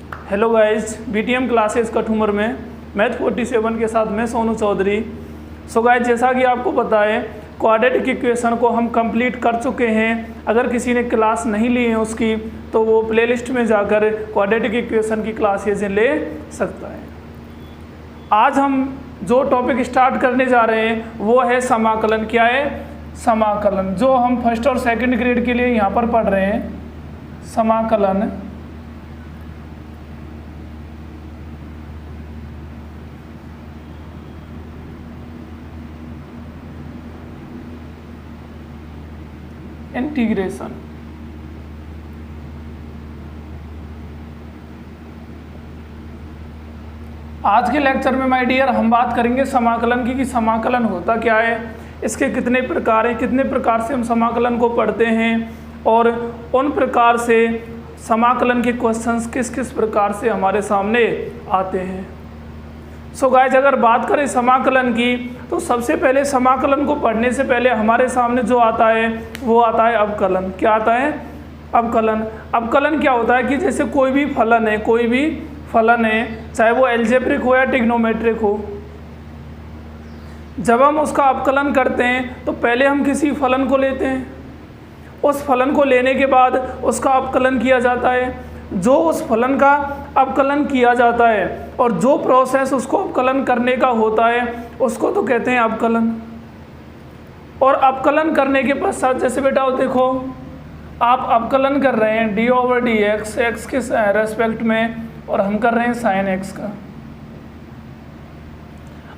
Hello guys, BTM classes Kathumar में math 47 के साथ मैं सोनू चौधरी। सो गाइज, जैसा कि आपको पता है क्वाड्रेटिक इक्वेशन को हम कंप्लीट कर चुके हैं। अगर किसी ने क्लास नहीं ली है उसकी तो वो प्लेलिस्ट में जाकर क्वाड्रेटिक इक्वेशन की क्लासेज ले सकता है। आज हम जो टॉपिक स्टार्ट करने जा रहे हैं वो है समाकलन। क्या है? समाकलन, जो हम फर्स्ट और सेकंड ग्रेड के लिए यहाँ पर पढ़ रहे हैं। समाकलन इंटीग्रेशन। आज के लेक्चर में माय डियर हम बात करेंगे समाकलन की, कि समाकलन होता क्या है, इसके कितने प्रकार हैं, कितने प्रकार से हम समाकलन को पढ़ते हैं और उन प्रकार से समाकलन के क्वेश्चंस किस किस प्रकार से हमारे सामने आते हैं। सो गाइज, अगर बात करें समाकलन की तो सबसे पहले समाकलन को पढ़ने से पहले हमारे सामने जो आता है वो आता है अवकलन। क्या आता है? अवकलन। अवकलन क्या होता है कि जैसे कोई भी फलन है, कोई भी फलन है, चाहे वो एल्जेब्रिक हो या ट्रिग्नोमेट्रिक हो, जब हम उसका अवकलन करते हैं तो पहले हम किसी फलन को लेते हैं, उस फलन को लेने के बाद उसका अवकलन किया जाता है। जो उस फलन का अवकलन किया जाता है और जो प्रोसेस उसको अवकलन करने का होता है उसको तो कहते हैं अवकलन। और अवकलन करने के पश्चात जैसे बेटा देखो, आप अवकलन कर रहे हैं d/dx x के रेस्पेक्ट में और हम कर रहे हैं sin x का।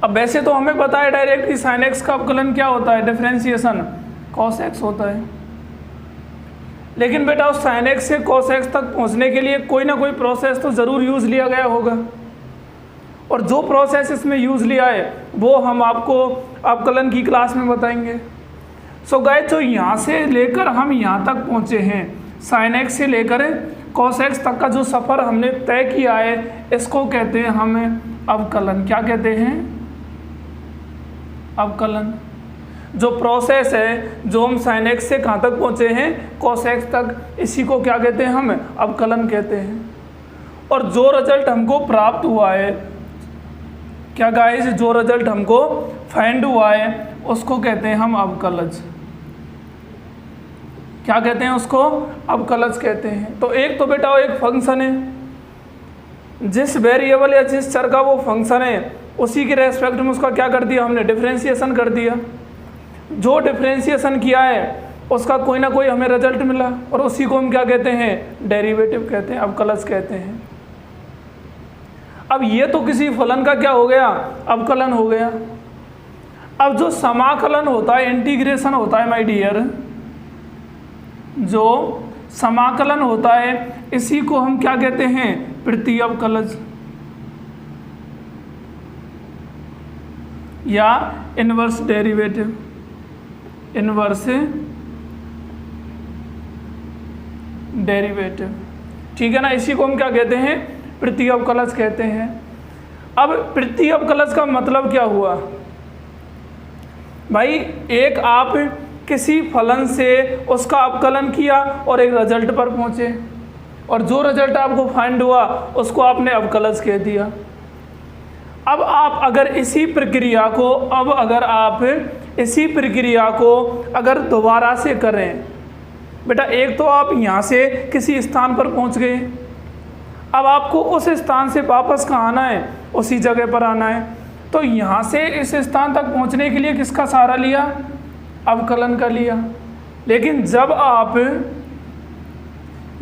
अब वैसे तो हमें पता है डायरेक्ट कि sin x का अवकलन क्या होता है, डिफरेंशिएशन cos x होता है। लेकिन बेटा उस sin x से cos x तक पहुंचने के लिए कोई ना कोई प्रोसेस तो ज़रूर यूज़ लिया गया होगा, और जो प्रोसेस इसमें यूज़ लिया है वो हम आपको अवकलन की क्लास में बताएंगे। सो गाइस, जो यहाँ से लेकर हम यहाँ तक पहुँचे हैं, sin x से लेकर cos x तक का जो सफ़र हमने तय किया है इसको कहते हैं हम अवकलन। क्या कहते हैं? अवकलन। जो प्रोसेस है, जो हम sin x से कहाँ तक पहुँचे हैं, cos x तक, इसी को क्या कहते हैं? हम अवकलन कहते हैं। और जो रिजल्ट हमको प्राप्त हुआ है, क्या गाइस, जो रिजल्ट हमको फाइंड हुआ है उसको कहते हैं हम अवकलज। क्या कहते हैं उसको? अवकलज कहते हैं। तो एक तो बेटा एक फंक्शन है, जिस वेरिएबल या जिस चर का वो फंक्शन है उसी के रेस्पेक्ट में उसका क्या कर दिया हमने? डिफरेंशिएशन कर दिया। जो डिफरेंशिएशन किया है उसका कोई ना कोई हमें रिजल्ट मिला और उसी को हम क्या कहते हैं? डेरिवेटिव कहते हैं, अवकलज कहते हैं। अब ये तो किसी फलन का क्या हो गया? अवकलन हो गया। अब जो समाकलन होता है, इंटीग्रेशन होता है माय डियर, जो समाकलन होता है इसी को हम क्या कहते हैं? प्रति अवकलज या इनवर्स डेरिवेटिव। इनवर्स डेरिवेटिव, ठीक है ना। इसी को हम क्या कहते हैं? प्रति अवकलज कहते हैं। अब प्रति अवकलज का मतलब क्या हुआ भाई? एक आप किसी फलन से उसका अवकलन किया और एक रिजल्ट पर पहुंचे, और जो रिजल्ट आपको फाइंड हुआ उसको आपने अवकलज कह दिया। अब आप अगर इसी प्रक्रिया को अगर दोबारा से करें, बेटा एक तो आप यहाँ से किसी स्थान पर पहुँच गए, अब आपको उस स्थान से वापस कहाँ आना है? उसी जगह पर आना है। तो यहाँ से इस स्थान तक पहुँचने के लिए किसका सहारा लिया? अवकलन का लिया। लेकिन जब आप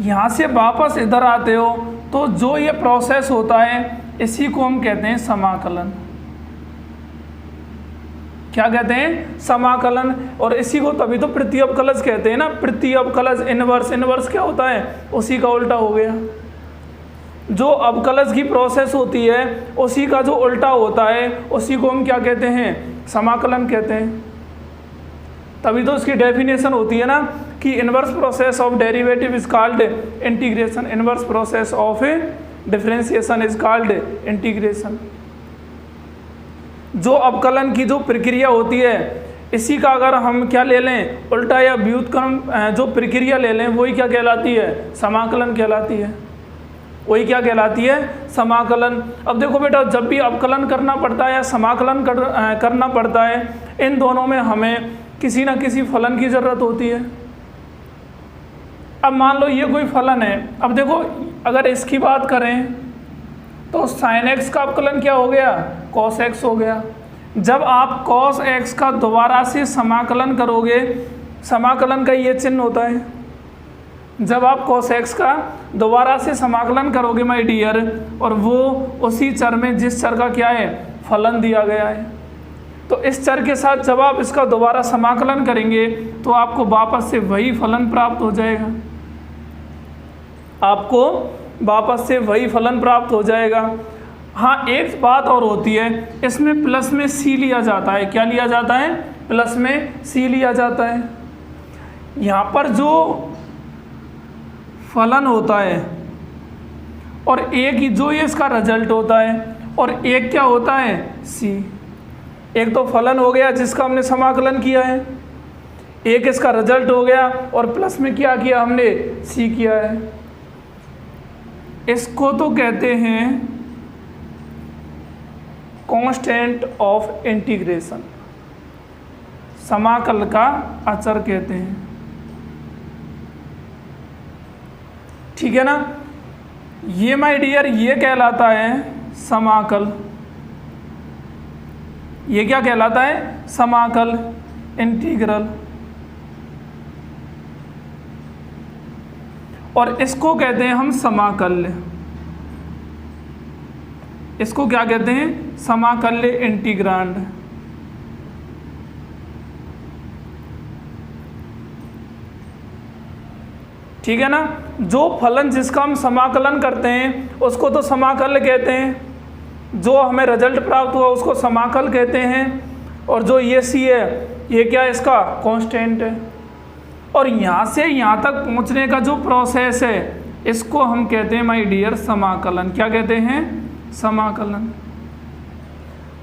यहाँ से वापस इधर आते हो तो जो ये प्रोसेस होता है इसी को हम कहते हैं समाकलन। क्या कहते हैं? समाकलन। और इसी को तभी तो प्रति अवकलज कहते हैं ना। प्रति अवकलज, इनवर्स। इनवर्स क्या होता है? उसी का उल्टा हो गया। जो अवकलज की प्रोसेस होती है उसी का जो उल्टा होता है उसी को हम क्या कहते हैं? समाकलन कहते हैं। तभी तो इसकी डेफिनेशन होती है ना कि inverse process of derivative is called integration, inverse process of differentiation is called integration. जो अवकलन की जो प्रक्रिया होती है इसी का अगर हम क्या ले लें, उल्टा या व्युत्क्रम जो प्रक्रिया ले लें, वही क्या कहलाती है? समाकलन कहलाती है। वही क्या कहलाती है, समाकलन। अब देखो बेटा, जब भी अवकलन करना पड़ता है या समाकलन करना पड़ता है, इन दोनों में हमें किसी ना किसी फलन की ज़रूरत होती है। अब मान लो ये कोई फलन है, अब देखो अगर इसकी बात करें तो sin x का अवकलन क्या हो गया, cos x हो गया। जब आप cos x का दोबारा से समाकलन करोगे, समाकलन का ये चिन्ह होता है, जब आप cos x का दोबारा से समाकलन करोगे माय डियर, और वो उसी चर में जिस चर का क्या है, फलन दिया गया है, तो इस चर के साथ जब आप इसका दोबारा समाकलन करेंगे तो आपको वापस से वही फलन प्राप्त हो जाएगा, आपको वापस से वही फलन प्राप्त हो जाएगा। हाँ, एक बात और होती है, इसमें प्लस में सी लिया जाता है। क्या लिया जाता है, प्लस में सी लिया जाता है। यहाँ पर जो फलन होता है और एक ही जो ये इसका रिजल्ट होता है, और एक क्या होता है, सी। एक तो फलन हो गया जिसका हमने समाकलन किया है, एक इसका रिजल्ट हो गया, और प्लस में क्या किया हमने, सी किया है। इसको तो कहते हैं कांस्टेंट ऑफ इंटीग्रेशन, समाकल का अचर कहते हैं, ठीक है ना। ये माय डियर ये कहलाता है समाकल, ये क्या कहलाता है, समाकल, इंटीग्रल। और इसको कहते हैं हम समाकल्य, इसको क्या कहते हैं, समाकल्य इंटीग्रांड। ठीक है ना। जो फलन जिसका हम समाकलन करते हैं उसको तो समाकल्य कहते हैं, जो हमें रिजल्ट प्राप्त हुआ उसको समाकल कहते हैं, और जो ये सी है ये क्या है, इसका कांस्टेंट है। और यहाँ से यहाँ तक पहुँचने का जो प्रोसेस है इसको हम कहते हैं माय डियर समाकलन। क्या कहते हैं, समाकलन।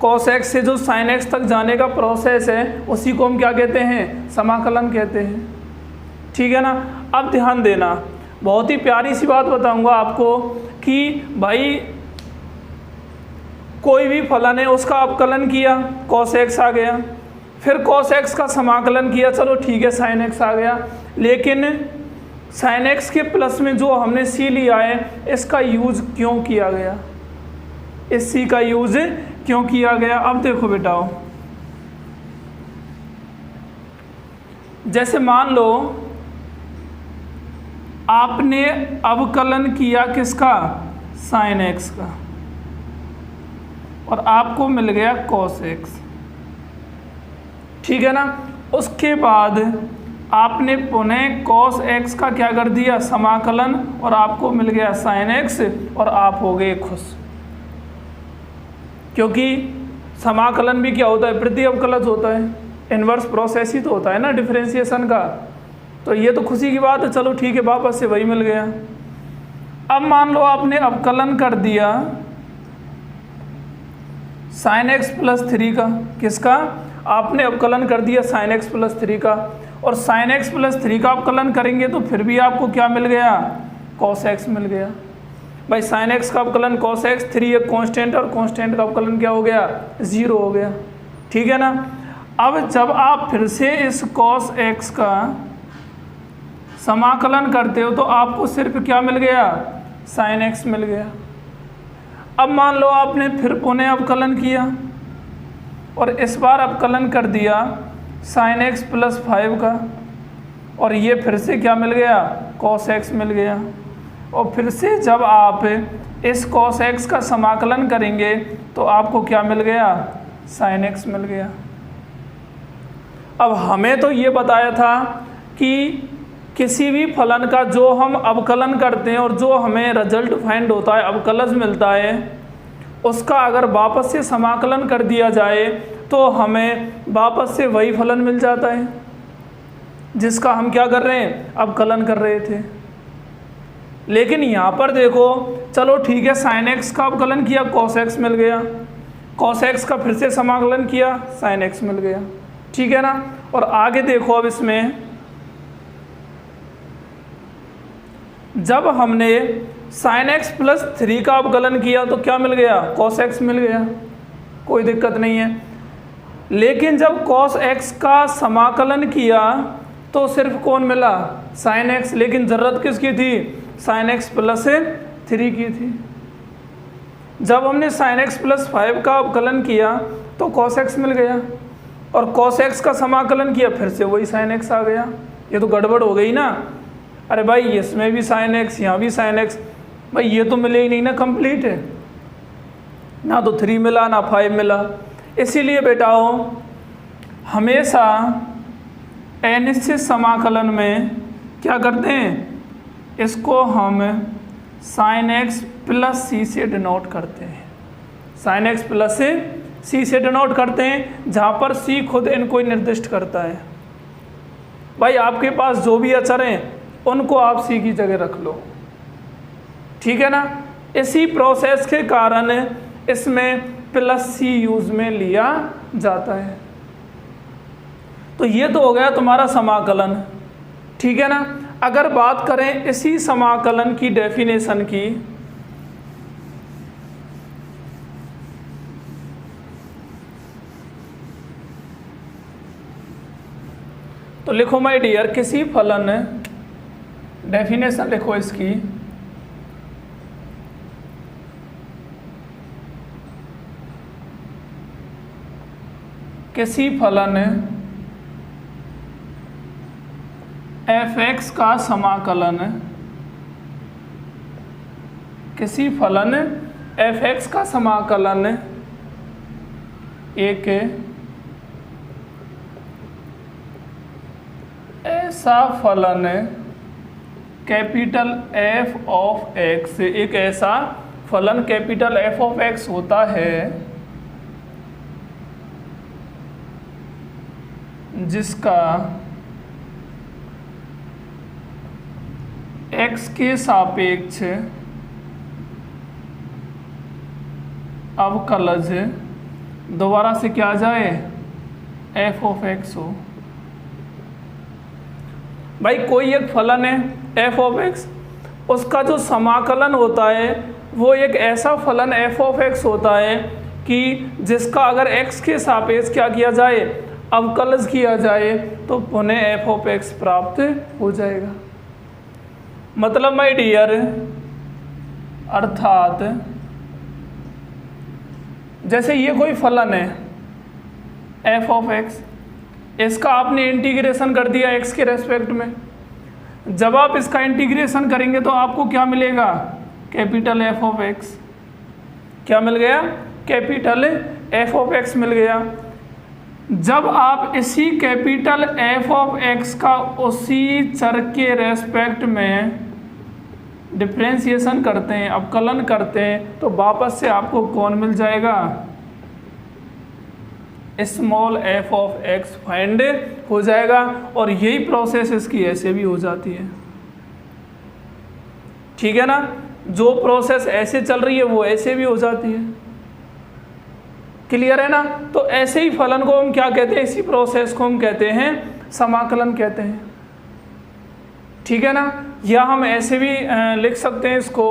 cos x से जो sin x तक जाने का प्रोसेस है उसी को हम क्या कहते हैं, समाकलन कहते हैं, ठीक है ना। अब ध्यान देना, बहुत ही प्यारी सी बात बताऊंगा आपको कि भाई कोई भी फलन है उसका अवकलन किया, cos x आ गया, फिर cos x का समाकलन किया, चलो ठीक है sin x आ गया, लेकिन sin x के प्लस में जो हमने c लिया है इसका यूज क्यों किया गया, इस c का यूज क्यों किया गया। अब देखो बेटाओ, जैसे मान लो आपने अवकलन किया किसका, sin x का, और आपको मिल गया cos x, ठीक है ना। उसके बाद आपने पुनः cos x का क्या कर दिया, समाकलन, और आपको मिल गया sin x, और आप हो गए खुश, क्योंकि समाकलन भी क्या होता है, प्रति अवकलज होता है, इन्वर्स प्रोसेस ही तो होता है ना डिफरेंशिएशन का। तो ये तो खुशी की बात है, चलो ठीक है, वापस से वही मिल गया। अब मान लो आपने अवकलन कर दिया sin x प्लस 3 का, किसका, आपने अवकलन कर दिया sin x प्लस 3 का, और sin x प्लस 3 का अवकलन करेंगे तो फिर भी आपको क्या मिल गया, cos x मिल गया। भाई sin x का अवकलन cos x, 3 एक कांस्टेंट, और कांस्टेंट का अवकलन क्या हो गया, 0 हो गया, ठीक है ना। अब जब आप फिर से इस cos x का समाकलन करते हो तो आपको सिर्फ क्या मिल गया, sin x मिल गया। अब मान लो आपने फिर पुनः अवकलन किया और इस बार अवकलन कर दिया sin x प्लस 5 का, और ये फिर से क्या मिल गया, cos x मिल गया। और फिर से जब आप इस cos x का समाकलन करेंगे तो आपको क्या मिल गया, sin x मिल गया। अब हमें तो ये बताया था कि किसी भी फलन का जो हम अवकलन करते हैं और जो हमें रिजल्ट फाइंड होता है, अवकलज मिलता है, उसका अगर वापस से समाकलन कर दिया जाए तो हमें वापस से वही फलन मिल जाता है जिसका हम क्या कर रहे हैं, अवकलन कर रहे थे। लेकिन यहाँ पर देखो, चलो ठीक है, sin x का अवकलन किया, cos x मिल गया, cos x का फिर से समाकलन किया, sin x मिल गया, ठीक है ना। और आगे देखो, अब इसमें जब हमने साइन एक्स प्लस 3 का अवकलन किया तो क्या मिल गया, कॉस एक्स मिल गया, कोई दिक्कत नहीं है। लेकिन जब कॉस एक्स का समाकलन किया तो सिर्फ कौन मिला, साइन एक्स, लेकिन ज़रूरत किसकी थी, साइन एक्स प्लस 3 की थी। जब हमने साइन एक्स प्लस 5 का अवकलन किया तो कॉस एक्स मिल गया, और कॉस एक्स का समाकलन किया फिर से वही साइन एक्स आ गया। ये तो गड़बड़ हो गई ना, अरे भाई इसमें भी साइन एक्स, यहाँ भी साइन एक्स, भाई ये तो मिले ही नहीं ना, कंप्लीट है ना, तो 3 मिला ना 5 मिला। इसीलिए बेटाओ हमेशा अनिश्चित समाकलन में क्या करते हैं, इसको हम साइन एक्स प्लस सी से डिनोट करते हैं, साइन एक्स प्लस सी से डिनोट करते हैं, जहाँ पर सी खुद इनको ही निर्दिष्ट करता है। भाई आपके पास जो भी अचर हैं उनको आप सी की जगह रख लो, ठीक है ना। इसी प्रोसेस के कारण इसमें प्लस सी यूज में लिया जाता है। तो ये तो हो गया तुम्हारा समाकलन, ठीक है ना। अगर बात करें इसी समाकलन की डेफिनेशन की, तो लिखो माय डियर, किसी फलन, डेफिनेशन लिखो इसकी, किसी फलन एफ एक्स का समाकलन, किसी फलन एफ एक्स का समाकलन एक ऐसा फलन कैपिटल एफ ऑफ एक्स, एक ऐसा फलन कैपिटल एफ ऑफ एक्स होता है जिसका x के सापेक्ष अवकलज दोबारा से क्या आ जाए, f ऑफ x हो। भाई कोई एक फलन है f ऑफ x, उसका जो समाकलन होता है वो एक ऐसा फलन f ऑफ x होता है कि जिसका अगर x के सापेक्ष क्या किया जाए, अवकलज किया जाए, तो पुनः f ऑफ x प्राप्त हो जाएगा। मतलब माय डियर, अर्थात जैसे ये कोई फलन है f ऑफ x, इसका आपने इंटीग्रेशन कर दिया x के रेस्पेक्ट में, जब आप इसका इंटीग्रेशन करेंगे तो आपको क्या मिलेगा, कैपिटल f ऑफ x, क्या मिल गया, कैपिटल f ऑफ x मिल गया। जब आप इसी कैपिटल f ऑफ x का उसी चर के रेस्पेक्ट में डिफ्रेंशिएशन करते हैं, अवकलन करते हैं, तो वापस से आपको कौन मिल जाएगा, small f of x find हो जाएगा। और यही प्रोसेस इसकी ऐसे भी हो जाती है, ठीक है ना। जो प्रोसेस ऐसे चल रही है वो ऐसे भी हो जाती है, क्लियर है ना। तो ऐसे ही फलन को हम क्या कहते हैं, इसी प्रोसेस को हम कहते हैं समाकलन कहते हैं, ठीक है ना। या हम ऐसे भी लिख सकते हैं इसको,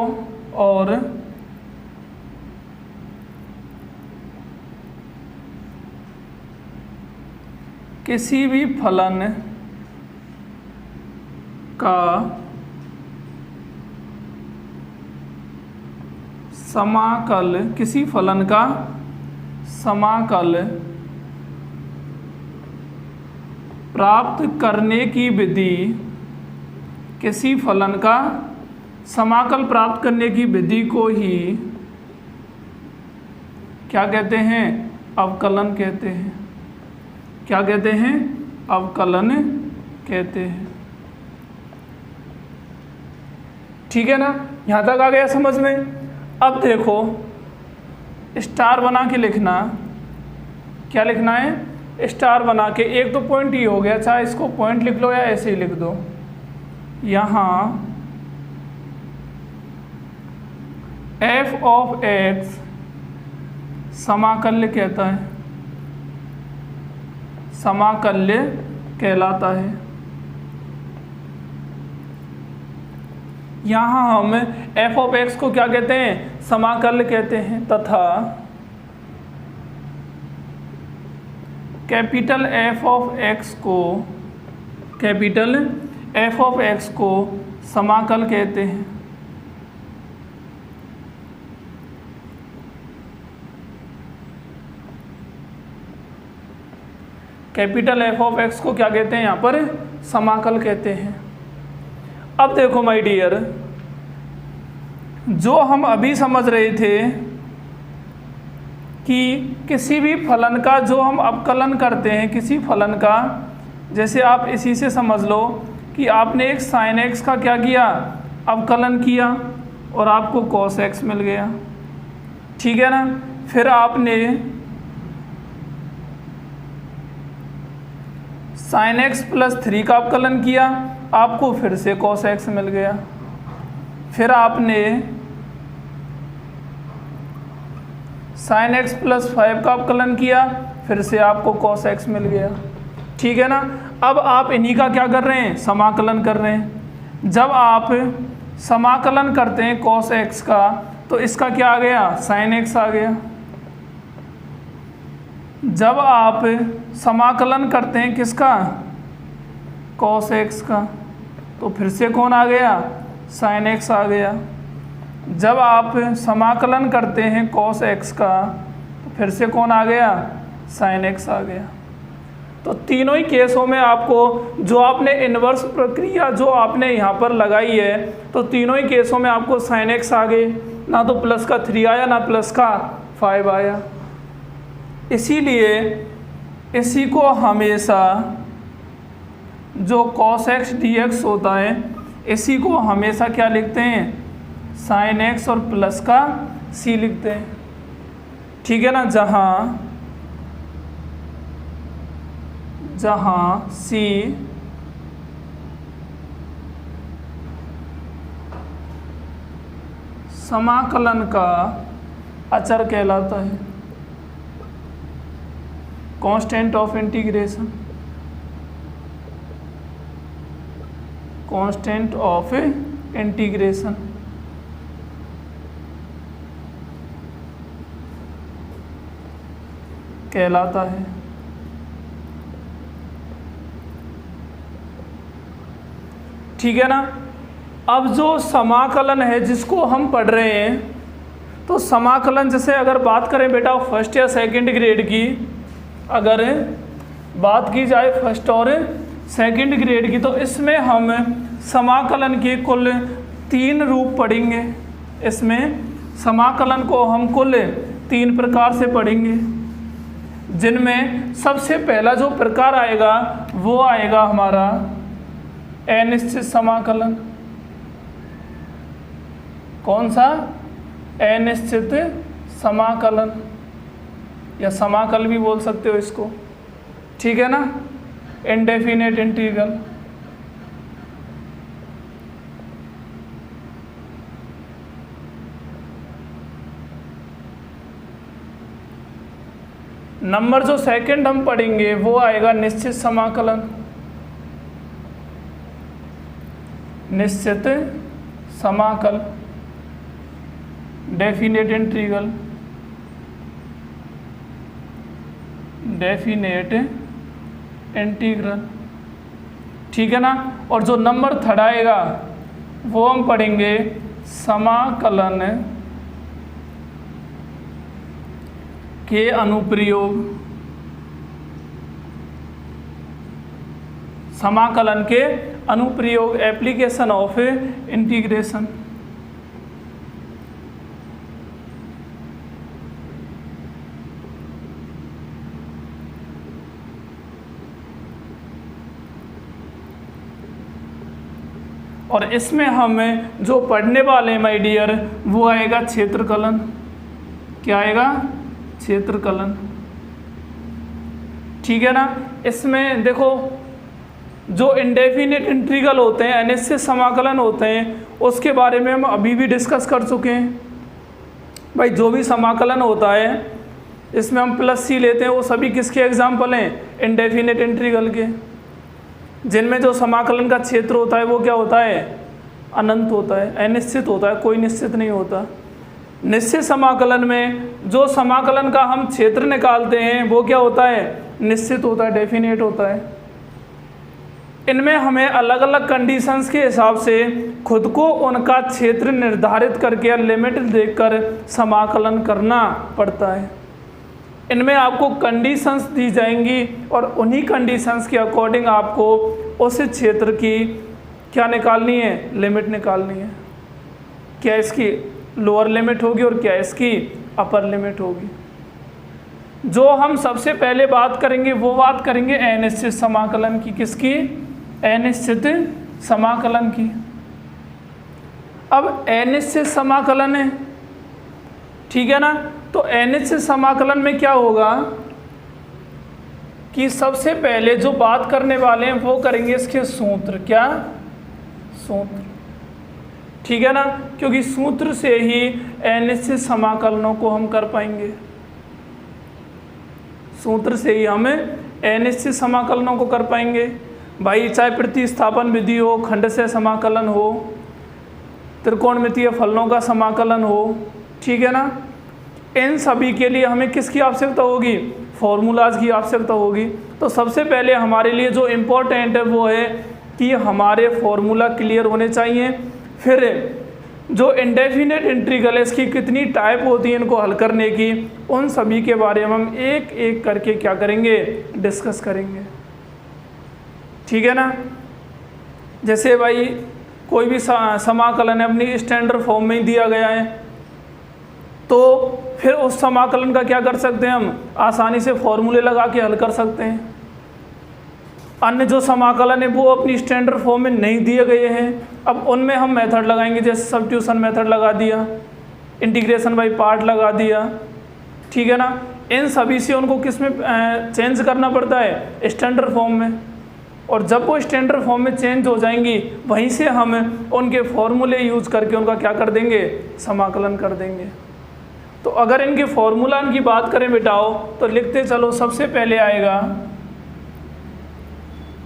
और किसी भी फलन का समाकल, किसी फलन का समाकल प्राप्त करने की विधि, किसी फलन का समाकल प्राप्त करने की विधि को ही क्या कहते हैं, अवकलन कहते हैं। क्या कहते हैं, अवकलन कहते हैं, ठीक है ना। यहाँ तक आ गया समझ में। अब देखो स्टार बना के लिखना, क्या लिखना है, स्टार बना के। एक तो पॉइंट ये हो गया, चाहे इसको पॉइंट लिख लो या ऐसे ही लिख दो। यहाँ f ऑफ x समाकल्य कहता है, समाकल्य कहलाता है। यहाँ हम एफ ऑफ एक्स को क्या कहते हैं, समाकल कहते हैं, तथा कैपिटल एफ ऑफ एक्स को समाकल कहते हैं। कैपिटल एफ ऑफ एक्स को क्या कहते हैं, यहाँ पर समाकल कहते हैं। अब देखो माय डियर, जो हम अभी समझ रहे थे कि किसी भी फलन का जो हम अवकलन करते हैं, किसी फलन का, जैसे आप इसी से समझ लो कि आपने एक साइन एक्स का क्या किया, अवकलन किया और आपको कॉस एक्स मिल गया, ठीक है ना। फिर आपने साइन एक्स प्लस 3 का अवकलन किया, आपको फिर से कॉस एक्स मिल गया। फिर आपने साइन एक्स प्लस 5 का अवकलन किया, फिर से आपको कॉस एक्स मिल गया, ठीक है ना। अब आप इन्हीं का क्या कर रहे हैं, समाकलन कर रहे हैं। जब आप समाकलन करते हैं कॉस एक्स का, तो इसका क्या आ गया, साइन एक्स आ गया। जब आप समाकलन करते हैं किसका, कॉस एक्स का, तो फिर से कौन आ गया, साइन एक्स आ गया। जब आप समाकलन करते हैं कॉस एक्स का, तो फिर से कौन आ गया, साइन एक्स आ गया। तो तीनों ही केसों में आपको जो आपने इन्वर्स प्रक्रिया जो आपने यहाँ पर लगाई है, तो तीनों ही केसों में आपको साइन एक्स आ गए, ना तो प्लस का 3 आया ना प्लस का 5 आया। इसीलिए इसी को हमेशा जो cos x dx होता है, इसी को हमेशा क्या लिखते हैं, साइन एक्स और प्लस का c लिखते हैं, ठीक है ना। जहाँ c समाकलन का अचर कहलाता है, constant of integration, constant of integration. कहलाता है। ठीक है ना। अब जो समाकलन है जिसको हम पढ़ रहे हैं, तो समाकलन जैसे अगर बात करें बेटा फर्स्ट या सेकंड ग्रेड की, अगर बात की जाए फर्स्ट और सेकंड ग्रेड की, तो इसमें हम समाकलन के कुल 3 रूप पढ़ेंगे। इसमें समाकलन को हम कुल 3 प्रकार से पढ़ेंगे, जिनमें सबसे पहला जो प्रकार आएगा वो आएगा हमारा अनिश्चित समाकलन। कौन सा? अनिश्चित समाकलन, या समाकल भी बोल सकते हो इसको, ठीक है ना। Indefinite integral. नंबर जो सेकंड हम पढ़ेंगे वो आएगा निश्चित समाकलन। निश्चित समाकल, डेफिनेट इंटीग्रल, डेफिनेट इंटीग्रल, ठीक है ना। और जो नंबर थर्ड आएगा वो हम पढ़ेंगे समाकलन के अनुप्रयोग। समाकलन के अनुप्रयोग, एप्लीकेशन ऑफ इंटीग्रेशन। और इसमें हम जो पढ़ने वाले हैं माय डियर, वो आएगा क्षेत्रकलन। क्या आएगा? क्षेत्रकलन, ठीक है ना। इसमें देखो जो इंडेफिनेट इंटीग्रल होते हैं, अनिश्चित समाकलन होते हैं, उसके बारे में हम अभी भी डिस्कस कर चुके हैं। भाई जो भी समाकलन होता है इसमें हम प्लस सी लेते हैं, वो सभी किसके एग्जाम्पल हैं? इंडेफिनेट इंटीग्रल के। जिनमें जो समाकलन का क्षेत्र होता है वो क्या होता है? अनंत होता है, अनिश्चित होता है, कोई निश्चित नहीं होता। निश्चित समाकलन में जो समाकलन का हम क्षेत्र निकालते हैं वो क्या होता है, निश्चित होता है, डेफिनेट होता है। इनमें हमें अलग अलग कंडीशंस के हिसाब से खुद को उनका क्षेत्र निर्धारित करके या लिमिट देखकर समाकलन करना पड़ता है। इनमें आपको कंडीशंस दी जाएंगी और उन्हीं कंडीशंस के अकॉर्डिंग आपको उस क्षेत्र की क्या निकालनी है, लिमिट निकालनी है। क्या इसकी लोअर लिमिट होगी और क्या इसकी अपर लिमिट होगी। जो हम सबसे पहले बात करेंगे वो बात करेंगे अनिश्चित समाकलन की। किसकी, अनिश्चित समाकलन की। अब अनिश्चित समाकलन है, ठीक है ना। तो अनिश्चित समाकलन में क्या होगा कि सबसे पहले जो बात करने वाले हैं वो करेंगे इसके सूत्र। क्या, सूत्र, ठीक है ना, क्योंकि सूत्र से ही अनिश्चित समाकलनों को हम कर पाएंगे। सूत्र से ही हम अनिश्चित समाकलनों को कर पाएंगे। भाई चाहे प्रतिस्थापन विधि हो, खंडशः समाकलन हो, त्रिकोणमितीय फलनों का समाकलन हो, ठीक है ना, इन सभी के लिए हमें किसकी आवश्यकता होगी, फॉर्मूलाज की आवश्यकता होगी। तो सबसे पहले हमारे लिए जो इम्पोर्टेंट है वो है कि हमारे फॉर्मूला क्लियर होने चाहिए। फिर जो इंडेफिनेट इंटीग्रल है इसकी कितनी टाइप होती है इनको हल करने की, उन सभी के बारे में हम एक एक करके क्या करेंगे, डिस्कस करेंगे, ठीक है ना। जैसे भाई कोई भी समाकलन है अपनी स्टैंडर्ड फॉर्म में ही दिया गया है, तो फिर उस समाकलन का क्या कर सकते हैं, हम आसानी से फॉर्मूले लगा के हल कर सकते हैं। अन्य जो समाकलन है वो अपनी स्टैंडर्ड फॉर्म में नहीं दिए गए हैं, अब उनमें हम मेथड लगाएंगे। जैसे सब्स्टिट्यूशन मेथड लगा दिया, इंटीग्रेशन बाय पार्ट लगा दिया, ठीक है ना। इन सभी से उनको किस में चेंज करना पड़ता है, स्टैंडर्ड फॉर्म में। और जब वो स्टैंडर्ड फॉर्म में चेंज हो जाएंगी वहीं से हम उनके फॉर्मूले यूज करके उनका क्या कर देंगे, समाकलन कर देंगे। तो अगर इनके फॉर्मूला की बात करें बेटाओ तो लिखते चलो। सबसे पहले आएगा,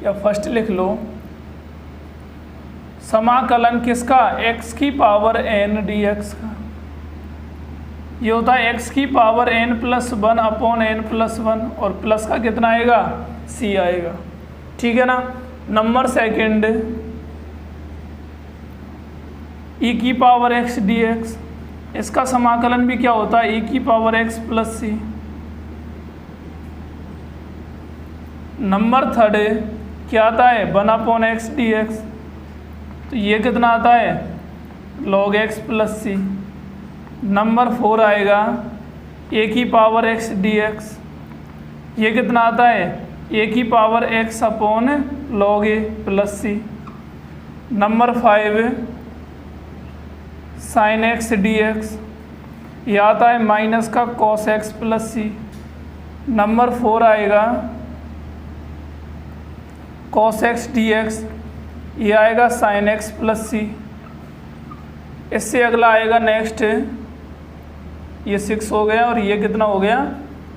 या फर्स्ट लिख लो, समाकलन किसका, x की पावर n dx का। ये होता है x की पावर n+1 अपॉन n+1 और प्लस का कितना आएगा, c आएगा, ठीक है ना। नंबर सेकंड, e की पावर x dx, इसका समाकलन भी क्या होता है, e की power x plus c। Number third क्या आता है, 1 अपॉन x dx, तो ये कितना आता है, log x plus c। Number 4 आएगा a की पावर x dx, ये कितना आता है, a की power x upon log a plus c। Number 5 sin x dx, ये आता है माइनस का cos x plus c। Number 4 आएगा cos x dx, ये आएगा sin x प्लस c। इससे अगला आएगा नेक्स्ट, ये 6 हो गया और ये कितना हो गया,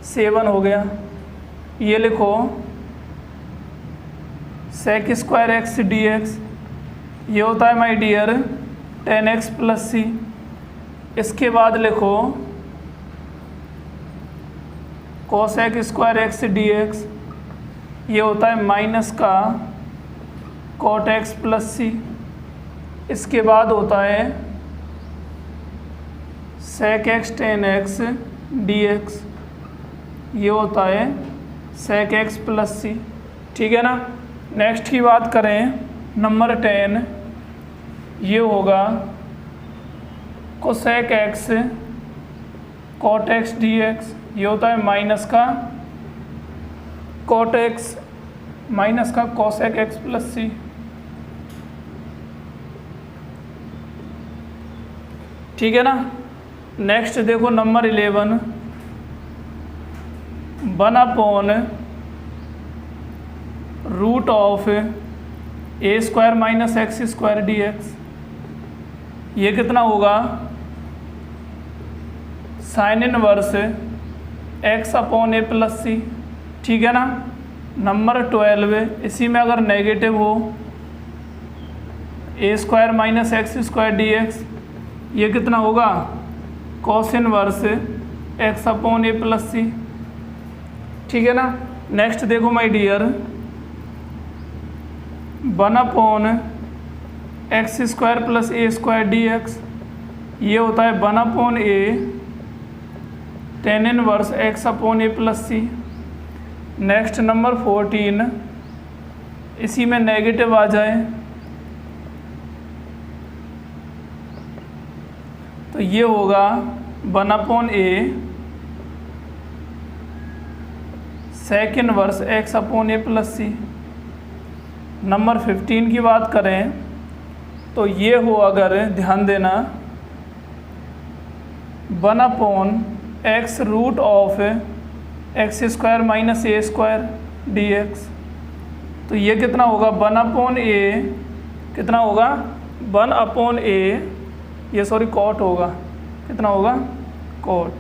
7 हो गया। ये लिखो sec स्क्वायर x dx, ये होता है my dear tan x plus c। इसके बाद लिखो cosec स्क्वायर x dx, ये होता है माइनस का cot x प्लस c। इसके बाद होता है sec x tan x dx, ये होता है sec x प्लस c, ठीक है ना। नेक्स्ट की बात करें, नंबर 10, ये होगा cosec x cot x dx, ये होता है माइनस का cot x माइनस का cosec x प्लस c। ठीक है ना। नेक्स्ट देखो number 11, 1 upon root of a square minus x square d x, ये कितना होगा, sine inverse x upon a plus c. ठीक है ना। नंबर 12, इसी में अगर नेगेटिव हो a square minus x square d x, ये कितना होगा cos inverse x upon a plus c. ठीक है ना। नेक्स्ट देखो my dear, 1 upon x square plus a square d x, ये होता है 1 upon a tan inverse x upon a plus c. Next number 14, इसी में नेगेटिव आ जाए तो ये होगा 1 upon A sec inverse x upon a plus c. Number 15 की बात करें तो ये हो, अगर ध्यान देना, 1 upon x root of x square minus a square d x, तो ये कितना होगा 1 अपॉन ए, कितना होगा 1 अपॉन ए, ये सॉरी कॉट होगा, कितना होगा कॉट,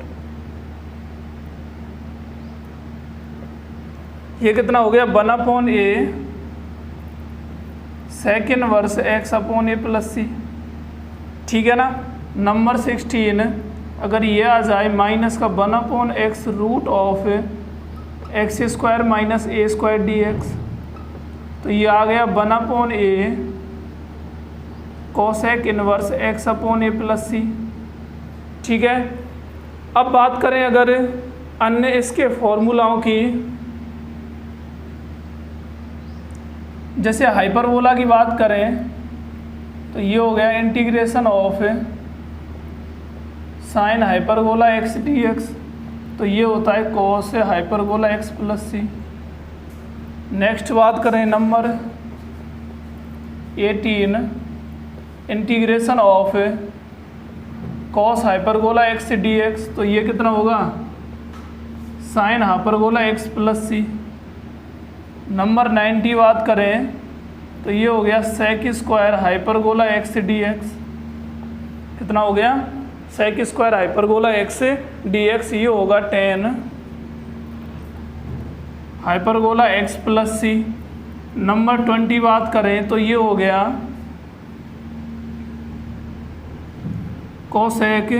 ये कितना हो गया 1 upon A sec inverse x upon a plus c. ठीक है ना। नंबर 16, अगर ये आ जाए माइनस का 1 upon x root of x square minus a square d x, तो ये आ गया 1 upon a cosec inverse x upon a plus c. ठीक है। अब बात करें अगर अन्य इसके फॉर्मूलाओं की, जैसे हाइपरबोला की बात करें तो ये हो गया integration of sine hyperbola x d x, तो ये होता है cos hyperbola x plus c. Next बात करें number 18, integration of cos hyperbola x d x, तो ये कितना होगा sine hyperbola x plus c. Number 90 बात करें तो ये हो गया sec square hyperbola x d x, कितना हो गया sec square hyperbola x d x, ये होगा 10 hyperbola x plus c. Number 20 बात करें तो ये हो गया कोसेक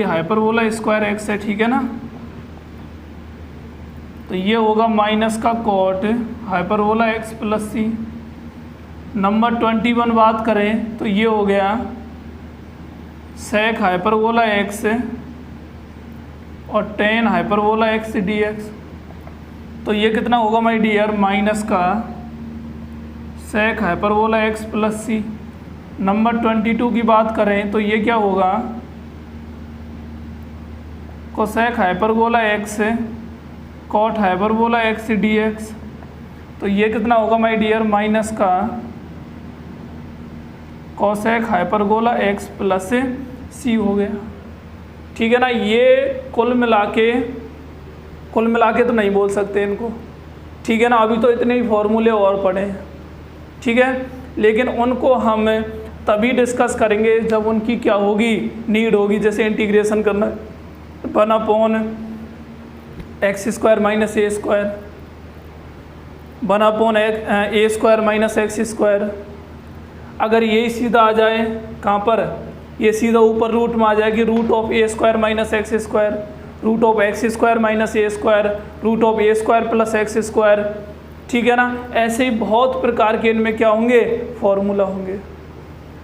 हाइपरबोला स्क्वायर एक्स है। ठीक है ना। तो ये होगा माइनस का cot hyperbola x plus c. Number 21 बात करें तो ये हो गया सेक हाइपरबोला एक्स और 10 हाइपरबोला एक्स डी एक्स, तो ये कितना होगा माय डियर माइनस का sec hyperbola x plus c. Number 22 की बात करें तो ये क्या होगा cosec hyperbola x cot hyperbola x d x, तो ये कितना होगा माय डियर माइनस का cosec hyperbola x plus c हो गया। ठीक है ना। ये कुल मिला के तो नहीं बोल सकते इनको। ठीक है ना। अभी तो इतने ही फॉर्मूले और पढ़े हैं। ठीक है। लेकिन उनको हम तभी डिस्कस करेंगे जब उनकी क्या होगी नीड होगी। जैसे इंटीग्रेशन करना 1 upon x square minus a square, 1 upon A square minus x square, अगर यही सीधा आ जाए कहाँ पर, ये सीधा ऊपर रूट में आ जाएगी root of a square minus x square, root of x square minus a square, root of a square plus x square. ठीक है ना। ऐसे ही बहुत प्रकार के इनमें क्या होंगे फॉर्मूला होंगे।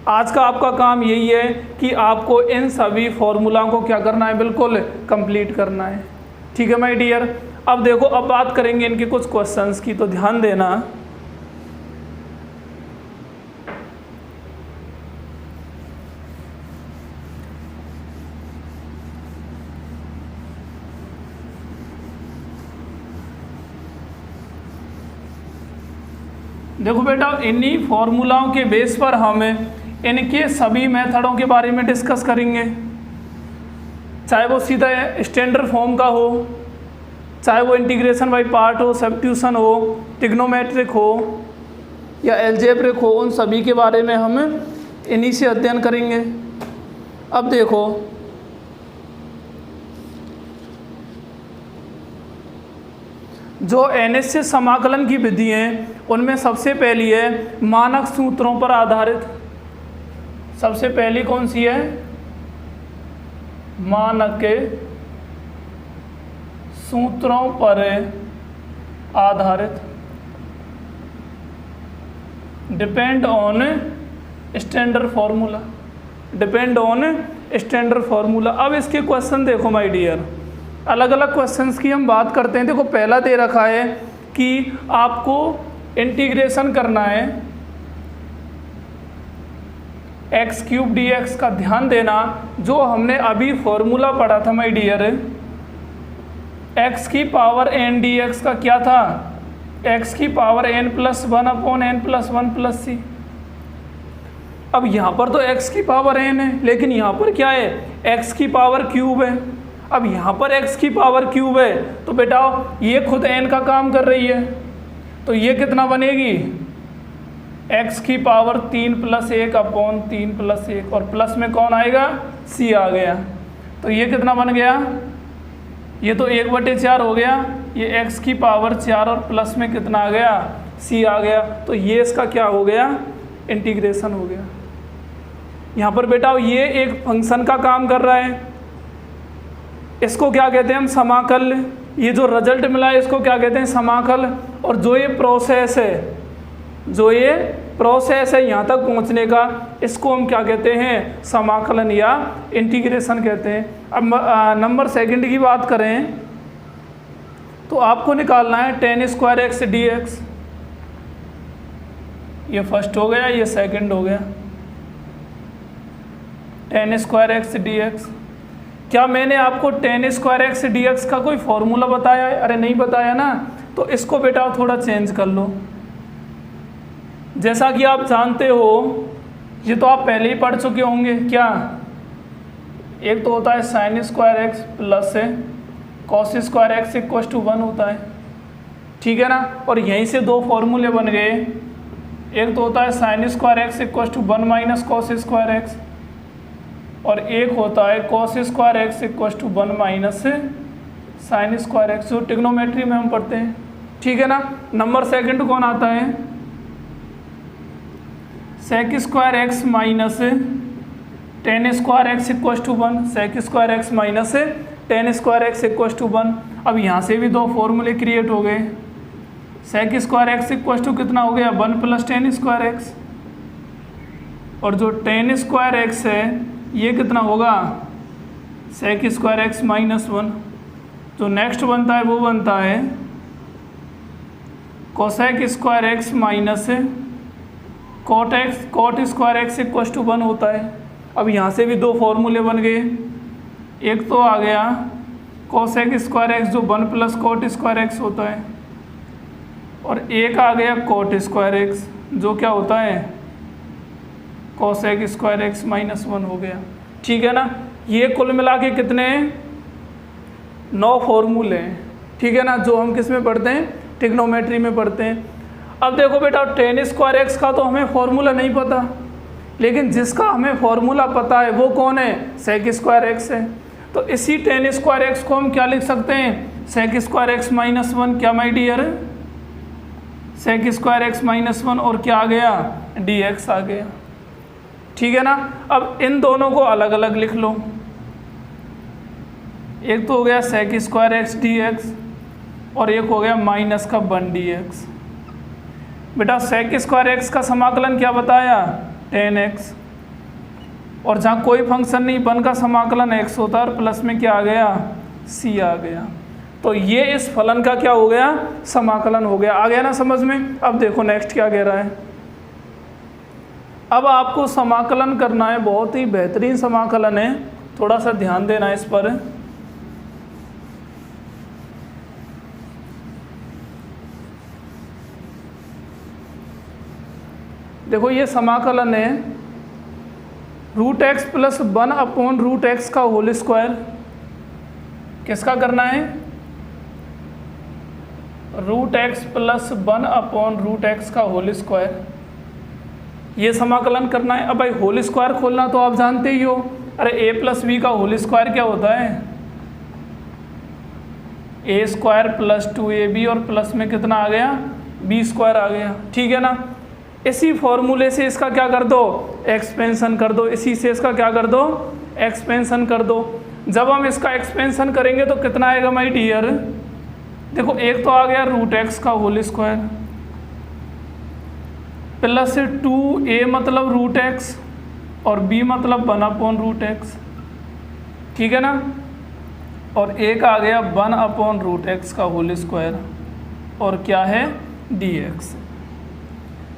आज का आपका काम यही है कि आपको इन सभी फॉर्मूलाओं को क्या करना है, बिल्कुल कंप्लीट करना है। ठीक है माय डियर। अब देखो, अब बात करेंगे इनके कुछ क्वेश्चंस की, तो ध्यान देना। देखो बेटा, इन्हीं फॉर्मूलाओं के बेस पर हम इनके सभी मेथडों के बारे में डिस्कस करेंगे, चाहे वो सीधा स्टैंडर्ड फॉर्म का हो, चाहे वो इंटीग्रेशन बाय पार्ट हो, सब्स्टिट्यूशन हो, ट्रिग्नोमेट्रिक हो या एल्जेब्रिक हो, उन सभी के बारे में हम इन्हीं से अध्ययन करेंगे। अब देखो, जो एनएस से समाकलन की विधि हैं उनमें सबसे पहली है मानक सूत्रों पर आधारित। सबसे पहली कौन सी है, मानक के सूत्रों पर आधारित, depend on standard formula, depend on standard formula. अब इसके क्वेश्चन देखो माय डियर, अलग अलग क्वेश्चंस की हम बात करते हैं। देखो पहला दे रखा है कि आपको इंटीग्रेशन करना है x³ dx का। ध्यान देना जो हमने अभी फॉर्मूला पढ़ा था माय डियर, x की पावर n dx का क्या था, x की पावर n+1 अपॉन n+1+c। अब यहाँ पर तो x की पावर n है, लेकिन यहाँ पर क्या है, x की पावर क्यूब है। अब यहाँ पर x की पावर क्यूब है तो बेटा ये खुद n का काम कर रही है, तो ये कितना बनेगी, x की पावर 3+1 अपॉन 3+1, और प्लस में कौन आएगा, c आ गया। तो ये कितना बन गया, ये तो 1/4 हो गया, ये x की पावर 4 और प्लस में कितना आ गया, c आ गया। तो ये इसका क्या हो गया, इंटीग्रेशन हो गया। यहाँ पर बेटा ये एक फंक्शन का काम कर रहा है, इसको क्या कहते हैं हम, समाकल। ये जो रिजल्ट मिला है इसको क्या कहते हैं, समाकल। और जो ये प्रोसेस है, जो ये प्रोसेस है यहाँ तक पहुँचने का, इसको हम क्या कहते हैं, समाकलन या इंटीग्रेशन कहते हैं। अब नंबर सेकंड की बात करें तो आपको निकालना है tan² x dx। ये फर्स्ट हो गया, ये सेकंड हो गया, tan² x dx। क्या मैंने आपको tan² x dx का कोई फॉर्मूला बताया है, अरे नहीं बताया ना। तो इसको बेटा थोड़ा चेंज कर लो। जैसा कि आप जानते हो, ये तो आप पहले ही पढ़ चुके होंगे, क्या, एक तो होता है sin² x plus cos² x = 1 होता है, ठीक है ना। और यहीं से दो फॉर्मूले बन गए, एक तो होता है sin² x = 1 - cos² x, और एक होता है cos² x = 1 - sin² x, जो ट्रिग्नोमेट्री में हम पढ़ते हैं, ठीक है ना। नंबर सेकंड कौन आता है, sec² x minus tan² x = 1, sec² x minus tan² x = 1। अब यहाँ से भी दो फॉर्मूले क्रिएट हो गए, sec² x = कितना हो गया, 1 + tan² x, और जो tan² x है ये कितना होगा, sec² x - 1। जो नेक्स्ट बनता है वो बनता है cosec² x minus cot² x = 1 होता है। अब यहाँ से भी दो फॉर्मूले बन गए, एक तो आ गया cosec² x जो 1 + cot² x होता है, और एक आ गया cot² x जो क्या होता है, cosec² x - 1 हो गया, ठीक है ना। ये कुल मिला के कितने, 9 फॉर्मूले हैं, ठीक है ना, जो हम किस में पढ़ते हैं, ट्रिग्नोमेट्री में पढ़ते हैं। अब देखो बेटा tan² x का तो हमें फॉर्मूला नहीं पता, लेकिन जिसका हमें फॉर्मूला पता है वो कौन है, sec² x है। तो इसी tan² x को हम क्या लिख सकते हैं, sec² x - 1, क्या माय डियर, sec² x - 1, और क्या आ गया, dx आ गया, ठीक है ना। अब इन दोनों को अलग अलग लिख लो, एक तो हो गया sec² x dx और एक हो गया -1 dx। बेटा sec² x का समाकलन क्या बताया, tan x, और जहाँ कोई फंक्शन नहीं, 1 का समाकलन x होता है और प्लस में क्या आ गया, c आ गया। तो ये इस फलन का क्या हो गया, समाकलन हो गया। आ गया ना समझ में। अब देखो नेक्स्ट क्या कह रहा है, अब आपको समाकलन करना है, बहुत ही बेहतरीन समाकलन है, थोड़ा सा ध्यान देना इस पर। देखो ये समाकलन है √x + 1 / √x का होल स्क्वायर। किसका करना है, √x + 1 / √x का होल स्क्वायर, ये समाकलन करना है। अब भाई होल स्क्वायर खोलना तो आप जानते ही हो, अरे a + b का होल स्क्वायर क्या होता है, a² + 2ab, और प्लस में कितना आ गया, b² आ गया, ठीक है ना। इसी फॉर्मूले से इसका क्या कर दो, एक्सपेंशन कर दो, इसी से इसका क्या कर दो, एक्सपेंशन कर दो। जब हम इसका एक्सपेंशन करेंगे तो कितना आएगा माय डियर, देखो एक तो आ गया रूट एक्स का होल स्क्वायर प्लस 2a मतलब रूट एक्स और b मतलब 1/√x, ठीक है ना, और एक आ गया 1/√x का होल स्क्वायर और क्या है dx,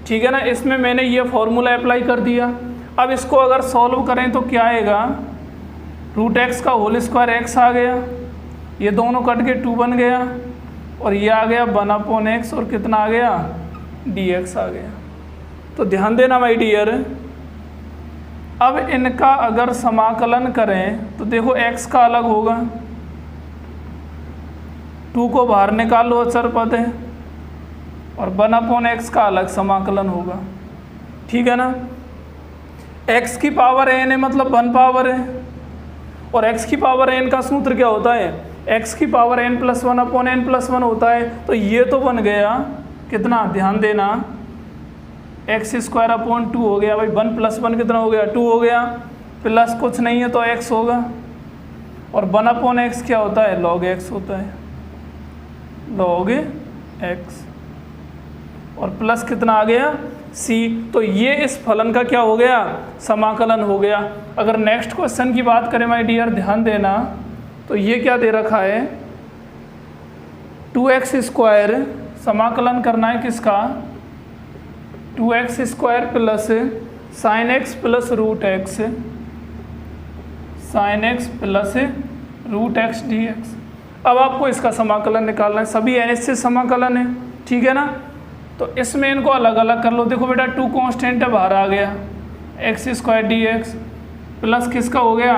ठीक है ना। इसमें मैंने ये फॉर्मूला अप्लाई कर दिया। अब इसको अगर सॉल्व करें तो क्या आएगा, रूट एक्स का होल स्क्वायर एक्स आ गया, ये दोनों कट के 2 बन गया और ये आ गया 1/x और कितना आ गया dx आ गया। तो ध्यान देना माय डियर, अब इनका अगर समाकलन करें तो देखो x का अलग होगा, 2 को बाहर निकाल लो अचर पद है, और 1/x का अलग समाकलन होगा, ठीक है ना। x की पावर n है मतलब 1 पावर है, और x की पावर n का सूत्र क्या होता है, x की पावर n + 1/n+1 होता है। तो ये तो बन गया कितना, ध्यान देना, x² 2 हो गया भाई, 1 + 1 कितना हो गया, 2 हो गया, प्लस कुछ नहीं है तो x होगा, और 1/x क्या होता है, log x होता है, log x, और प्लस कितना आ गया c। तो ये इस फलन का क्या हो गया, समाकलन हो गया। अगर नेक्स्ट क्वेश्चन की बात करें माय डियर, ध्यान देना, तो ये क्या दे रखा है, 2x² समाकलन करना है किसका, 2x² plus sin x plus root x, sin x plus root x dx। अब आपको इसका समाकलन निकालना है, सभी n से समाकलन है, ठीक है ना। तो इसमें इनको अलग अलग कर लो। देखो बेटा 2 कांस्टेंट है, बाहर आ गया x² dx प्लस किसका हो गया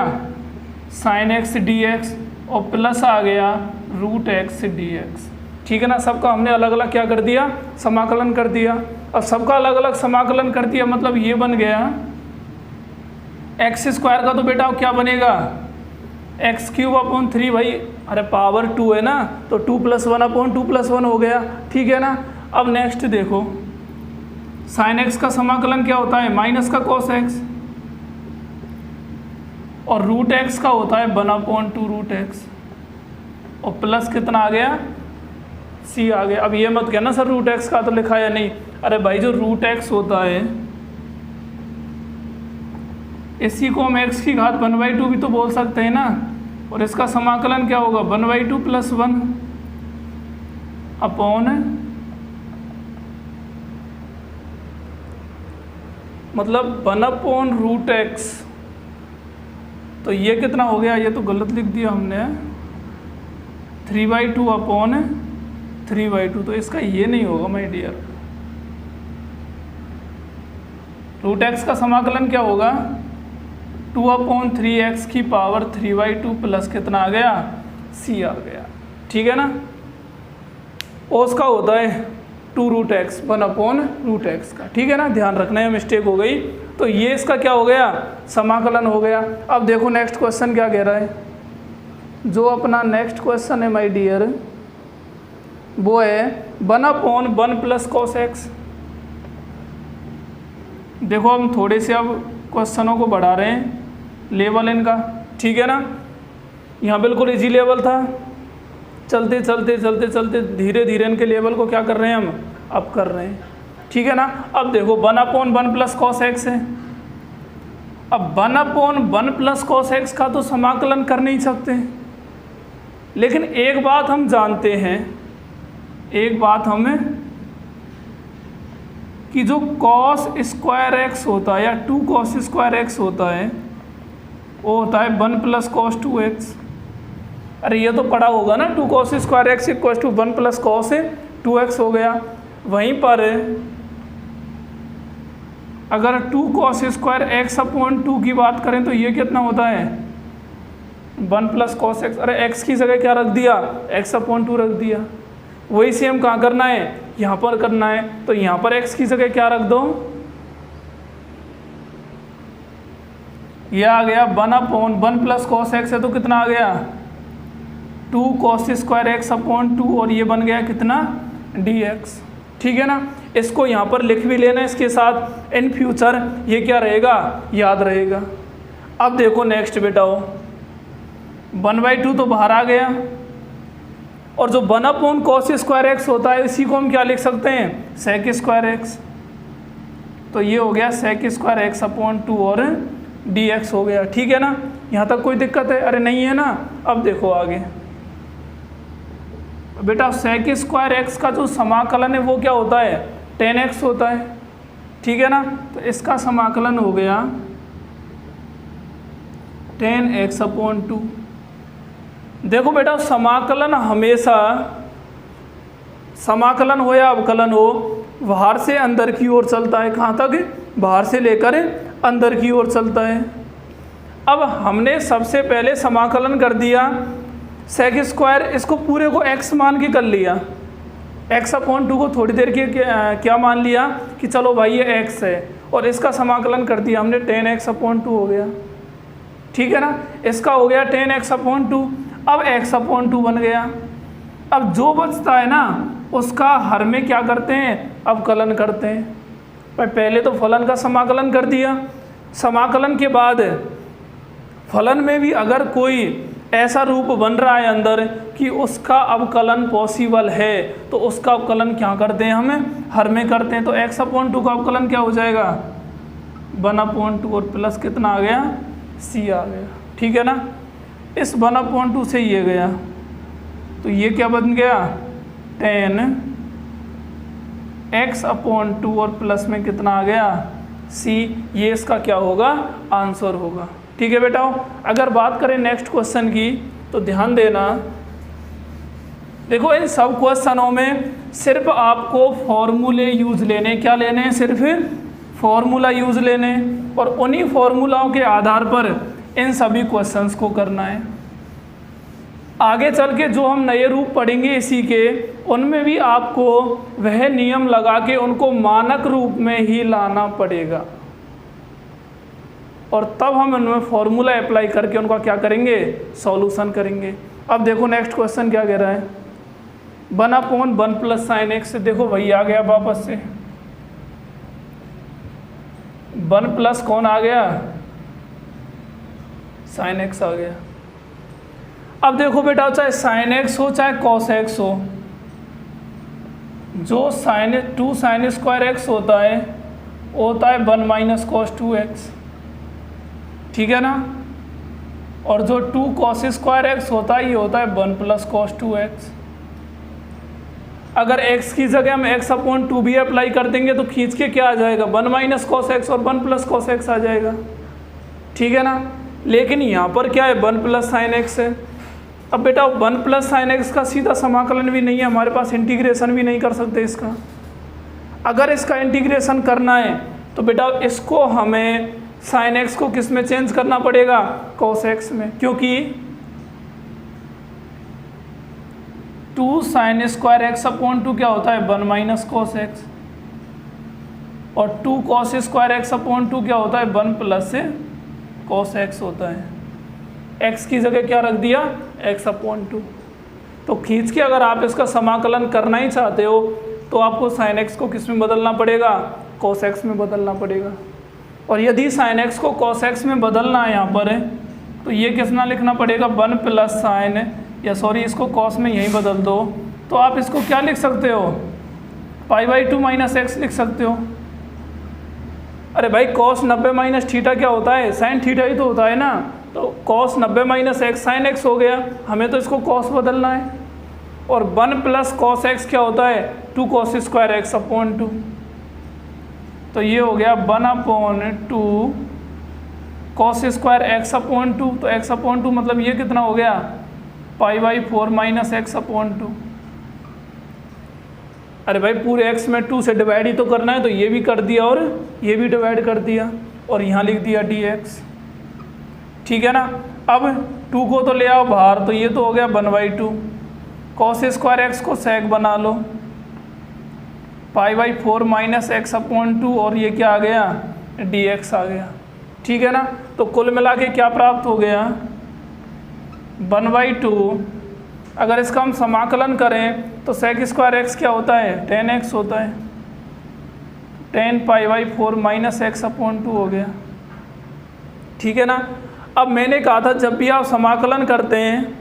sin x dx और प्लस आ गया रूट एक्स dx, ठीक है ना। सबका हमने अलग अलग क्या कर दिया, समाकलन कर दिया। अब सबका अलग अलग समाकलन कर दिया मतलब ये बन गया x² का तो बेटा क्या बनेगा, x³ 3 भाई, अरे पावर 2 है ना, तो 2 + 1/2 + 1 हो गया, ठीक है ना। अब नेक्स्ट देखो, sin x का समाकलन क्या होता है, माइनस का cos x, और रूट एक्स का होता है 1/√x, और प्लस कितना आ गया c आ गया। अब ये मत कहना सर रूट एक्स का तो लिखा है नहीं, अरे भाई जो रूट एक्स होता है इसी को हम x की घात 1/2 भी तो बोल सकते हैं ना, और इसका समाकलन क्या होगा 1/2 + 1 अपॉन, मतलब 1/√x। तो ये कितना हो गया, ये तो गलत लिख दिया हमने, 3/2 अपॉन 3/2, तो इसका ये नहीं होगा माय डियर। रूट एक्स का समाकलन क्या होगा 2/3x की पावर 3/2 प्लस कितना आ गया c आ गया, ठीक है ना। और उसका होता है 2√x 1/√x का, ठीक है ना। ध्यान रखना है, मिस्टेक हो गई। तो ये इसका क्या हो गया, समाकलन हो गया। अब देखो नेक्स्ट क्वेश्चन क्या कह रहा है, जो अपना नेक्स्ट क्वेश्चन है माय डियर वो है 1/1 + cos x। देखो हम थोड़े से अब क्वेश्चनों को बढ़ा रहे हैं लेवल इनका, ठीक है ना। यहाँ बिल्कुल इजी लेवल था, चलते चलते चलते चलते धीरे धीरे इनके लेवल को क्या कर रहे हैं हम अप कर रहे हैं, ठीक है ना। अब देखो 1/1 + cos x है। अब 1/1 + cos x का तो समाकलन कर नहीं सकते, लेकिन एक बात हम जानते हैं, एक बात हमें कि जो cos² x होता है या 2 cos² x होता है वो होता है 1 + cos 2x। अरे ये तो पढ़ा होगा ना, 2 cos² x = 1 + cos 2x हो गया। वहीं पर अगर 2 cos² x/2 की बात करें तो ये कितना होता है 1 + cos x। अरे x की जगह क्या रख दिया, x/2 रख दिया। वही सेम कहाँ करना है, यहाँ पर करना है। तो यहाँ पर x की जगह क्या रख दो, ये आ गया 1/1 + cos x है तो कितना आ गया 2 cos² x/2, और ये बन गया कितना dx, ठीक है ना। इसको यहाँ पर लिख भी लेना इसके साथ, इन फ्यूचर ये क्या रहेगा, याद रहेगा। अब देखो नेक्स्ट बेटा हो 1/2 तो बाहर आ गया, और जो 1/cos स्क्वायर एक्स होता है इसी को हम क्या लिख सकते हैं, सेक स्क्वायर एक्स। तो ये हो गया सेक स्क्वायर एक्स अपॉन 2 और dx हो गया, ठीक है ना। यहाँ तक कोई दिक्कत है, अरे नहीं है ना। अब देखो आगे बेटा सेक स्क्वायर एक्स का जो समाकलन है वो क्या होता है, tan x होता है, ठीक है ना। तो इसका समाकलन हो गया tan x अपॉन 2। देखो बेटा समाकलन हमेशा, समाकलन हो या अवकलन हो, बाहर से अंदर की ओर चलता है। कहाँ तक, बाहर से लेकर अंदर की ओर चलता है। अब हमने सबसे पहले समाकलन कर दिया सेक स्क्वायर, इसको पूरे को x मान के कर लिया, x अपॉन 2 को थोड़ी देर के क्या मान लिया कि चलो भाई ये x है, और इसका समाकलन कर दिया हमने tan x अपॉन 2 हो गया, ठीक है ना। इसका हो गया tan x अपॉन 2, अब x अपॉन 2 बन गया। अब जो बचता है ना उसका हर में क्या करते हैं, अवकलन करते हैं। पर पहले तो फलन का समाकलन कर दिया, समाकलन के बाद फलन में भी अगर कोई ऐसा रूप बन रहा है अंदर कि उसका अवकलन पॉसिबल है तो उसका अवकलन क्या करते हैं, हमें हर में करते हैं। तो x अपॉन 2 का अवकलन क्या हो जाएगा, 1/2 और प्लस कितना आ गया, c आ गया, ठीक है ना। इस 1/2 से ये गया तो ये क्या बन गया, tan x अपॉन 2 और प्लस में कितना आ गया, c। ये इसका क्या होगा, आंसर होगा, ठीक है बेटा। अगर बात करें नेक्स्ट क्वेश्चन की तो ध्यान देना, देखो इन सब क्वेश्चनों में सिर्फ आपको फॉर्मूले यूज लेने, क्या लेने हैं, सिर्फ फॉर्मूला यूज लेने, और उन्हीं फॉर्मूलाओं के आधार पर इन सभी क्वेश्चंस को करना है। आगे चल के जो हम नए रूप पढ़ेंगे इसी के, उनमें भी आपको वह नियम लगा के उनको मानक रूप में ही लाना पड़ेगा, और तब हम उनमें फॉर्मूला अप्लाई करके उनका क्या करेंगे, सॉल्यूशन करेंगे। अब देखो नेक्स्ट क्वेश्चन क्या कह रहा है, 1/1 प्लस साइन एक्स। देखो वही आ गया वापस से, 1 प्लस कौन आ गया, साइन एक्स आ गया। अब देखो बेटा चाहे साइन एक्स हो चाहे कॉस एक्स हो, जो साइन 2 साइन स्क्वायर एक्स होता है वो होता है 1 माइनस कॉस 2x, ठीक है ना। और जो 2 कॉस स्क्वायर एक्स होता है ये होता है 1 प्लस कॉस 2x। अगर x की जगह हम x अपॉन 2 भी अप्लाई कर देंगे तो खींच के क्या आ जाएगा, 1 माइनस कॉस एक्स और 1 प्लस कॉस एक्स आ जाएगा, ठीक है ना। लेकिन यहाँ पर क्या है, 1 प्लस साइन एक्स है। अब बेटा 1 प्लस साइन एक्स का सीधा समाकलन भी नहीं है हमारे पास, इंटीग्रेशन भी नहीं कर सकते इसका। अगर इसका इंटीग्रेशन करना है तो बेटा इसको हमें साइन एक्स को किस में चेंज करना पड़ेगा, कॉस एक्स में, क्योंकि 2 साइन स्क्वायर एक्स अपॉन 2 क्या होता है, 1 माइनस कॉस एक्स, और 2 कॉस स्क्वायर एक्स अपॉन 2 क्या होता है, 1 प्लस कॉस एक्स होता है। एक्स की जगह क्या रख दिया, एक्स अपॉन 2। तो खींच के अगर आप इसका समाकलन करना ही चाहते हो तो आपको साइन एक्स को किस में बदलना पड़ेगा, कॉस एक्स में बदलना पड़ेगा। और यदि साइन एक्स को कॉस एक्स में बदलना है यहाँ पर है तो ये कितना लिखना पड़ेगा, 1 प्लस साइन, या सॉरी इसको कॉस में यहीं बदल दो, तो आप इसको क्या लिख सकते हो, π/2 माइनस एक्स लिख सकते हो। अरे भाई कॉस 90 माइनस थीटा क्या होता है, साइन थीटा ही तो होता है ना। तो cos 90 minus x sine x हो गया, हमें तो इसको कॉस बदलना है। और 1 प्लस कॉस एक्स क्या होता है, 2 कॉस स्क्वायर एक्स अपॉन 2। तो ये हो गया 1/2 कॉस स्क्वायर एक्स अपॉन 2। तो एक्स अपॉन 2 मतलब ये कितना हो गया, π/4 माइनस एक्स अपॉन 2। अरे भाई पूरे एक्स में 2 से डिवाइड ही तो करना है, तो ये भी कर दिया और ये भी डिवाइड कर दिया, और यहाँ लिख दिया dx, ठीक है ना। अब 2 को तो ले आओ बाहर, तो ये तो हो गया 1/2 कॉस स्क्वायर एक्स को सेक बना लो, π/4 माइनस एक्स अपॉन 2, और ये क्या आ गया, dx आ गया, ठीक है ना। तो कुल मिला के क्या प्राप्त हो गया, 1/2 अगर इसका हम समाकलन करें तो sec स्क्वायर एक्स क्या होता है 10x होता है, 10π/4 माइनस एक्स अपॉन 2 हो गया। ठीक है ना। अब मैंने कहा था जब भी आप समाकलन करते हैं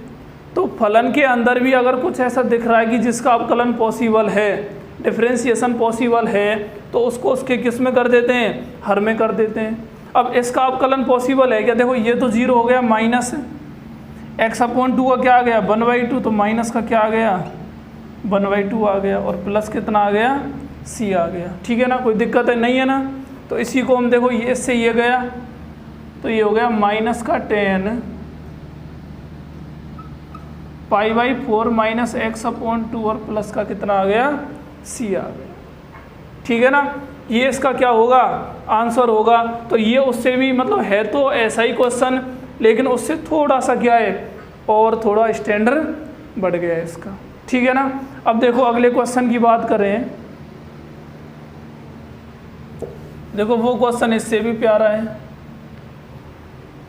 तो फलन के अंदर भी अगर कुछ ऐसा दिख रहा है कि जिसका अवकलन पॉसिबल है, डिफरेंशिएशन पॉसिबल है, तो उसको उसके किस में कर देते हैं, हर में कर देते हैं। अब इसका अवकलन पॉसिबल है क्या, देखो ये तो 0 हो गया, माइनस एक्स अपॉन 2 का क्या आ गया 1/2, तो माइनस का क्या आ गया 1/2 आ गया, और प्लस कितना आ गया c आ गया। ठीक है ना, कोई दिक्कत है नहीं है ना। तो इसी को हम देखो ये इससे ये गया तो ये हो गया माइनस का 10π/4 माइनस एक्स अपॉन 2 और प्लस का कितना आ गया c आ गया। ठीक है ना, ये इसका क्या होगा आंसर होगा। तो ये उससे भी मतलब है तो ऐसा ही क्वेश्चन, लेकिन उससे थोड़ा सा क्या है और थोड़ा स्टैंडर्ड बढ़ गया है इसका। ठीक है ना। अब देखो अगले क्वेश्चन की बात करें, देखो वो क्वेश्चन इससे भी प्यारा है।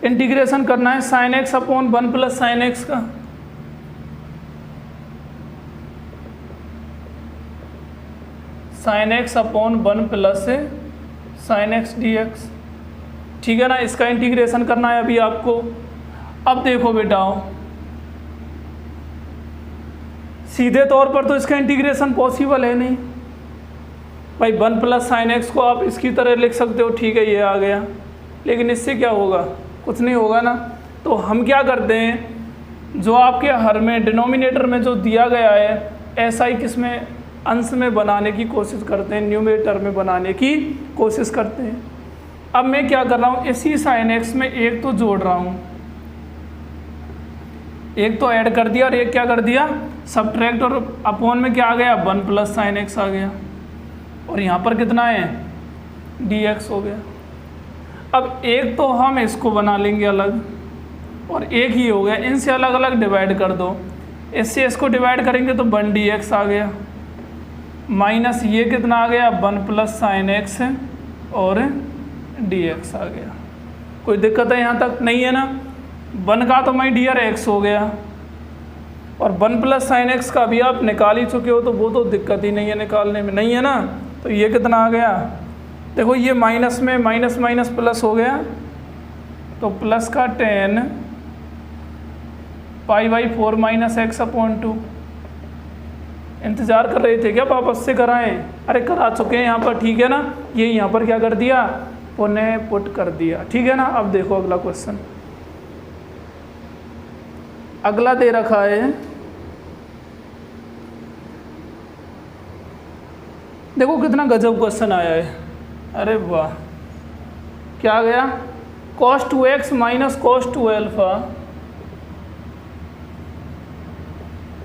इंटीग्रेशन करना है sin x upon 1 plus sin x का। sin x upon 1 plus sin x dx। ठीक है ना, इसका इंटीग्रेशन करना है अभी आपको। अब देखो बेटाओ, सीधे तौर पर तो इसका इंटीग्रेशन पॉसिबल है नहीं भाई। 1 प्लस sin x को आप इसकी तरह लिख सकते हो, ठीक है ये आ गया, लेकिन इससे क्या होगा, कुछ नहीं होगा ना। तो हम क्या करते हैं, जो आपके हर में डिनोमिनेटर में जो दिया गया है ऐसा ही किस में अंश में बनाने की कोशिश करते हैं, न्यूमरेटर में बनाने की कोशिश करते हैं। अब मैं क्या कर रहा हूँ, इसी sin x में एक तो जोड़ रहा हूँ, एक तो ऐड कर दिया और एक क्या कर दिया सब्ट्रैक्ट, और अपॉन में क्या आ गया 1 प्लस sin x आ गया, और यहाँ पर कितना है dx हो गया। अब एक तो हम इसको बना लेंगे अलग, और एक ही हो गया, इनसे अलग अलग डिवाइड कर दो। इससे इसको डिवाइड करेंगे तो 1 dx आ गया, माइनस ये कितना आ गया 1 प्लस sin x और dx आ गया। कोई दिक्कत है यहाँ तक नहीं है ना। 1 का तो माई डियर x हो गया, और 1 प्लस sin x का भी आप निकाल ही चुके हो, तो वो तो दिक्कत ही नहीं है निकालने में, नहीं है ना। तो ये कितना आ गया, देखो ये माइनस में माइनस माइनस प्लस हो गया, तो प्लस का 10π/4 माइनस एक्स अपॉन 2। इंतज़ार कर रहे थे क्या वापस से कराएं, अरे करा चुके हैं यहाँ पर। ठीक है ना, ये यहाँ पर क्या कर दिया पुनः पुट कर दिया। ठीक है ना। अब देखो अगला क्वेश्चन, अगला दे रखा है, देखो कितना गजब क्वेश्चन आया है। अरे वाह, क्या आ गया cos 2x minus cos 2α,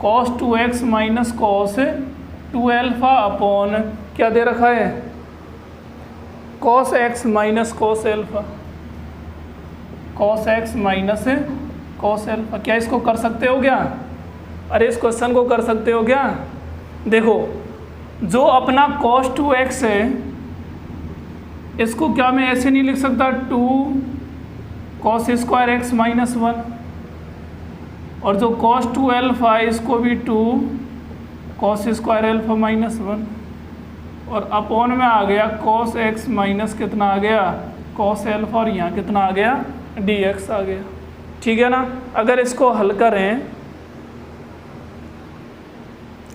cos 2x minus cos 2α upon क्या दे रखा है cos x minus cos α, cos x minus cos α। क्या इसको कर सकते हो क्या, अरे इस क्वेश्चन को कर सकते हो क्या। देखो जो अपना cos 2x है इसको क्या मैं ऐसे नहीं लिख सकता 2 cos स्क्वायर x माइनस 1, और जो cos 2α है इसको भी 2 cos स्क्वायर α माइनस 1, और अपॉन में आ गया cos x माइनस कितना आ गया cos α, और यहाँ कितना आ गया dx आ गया। ठीक है ना। अगर इसको हल करें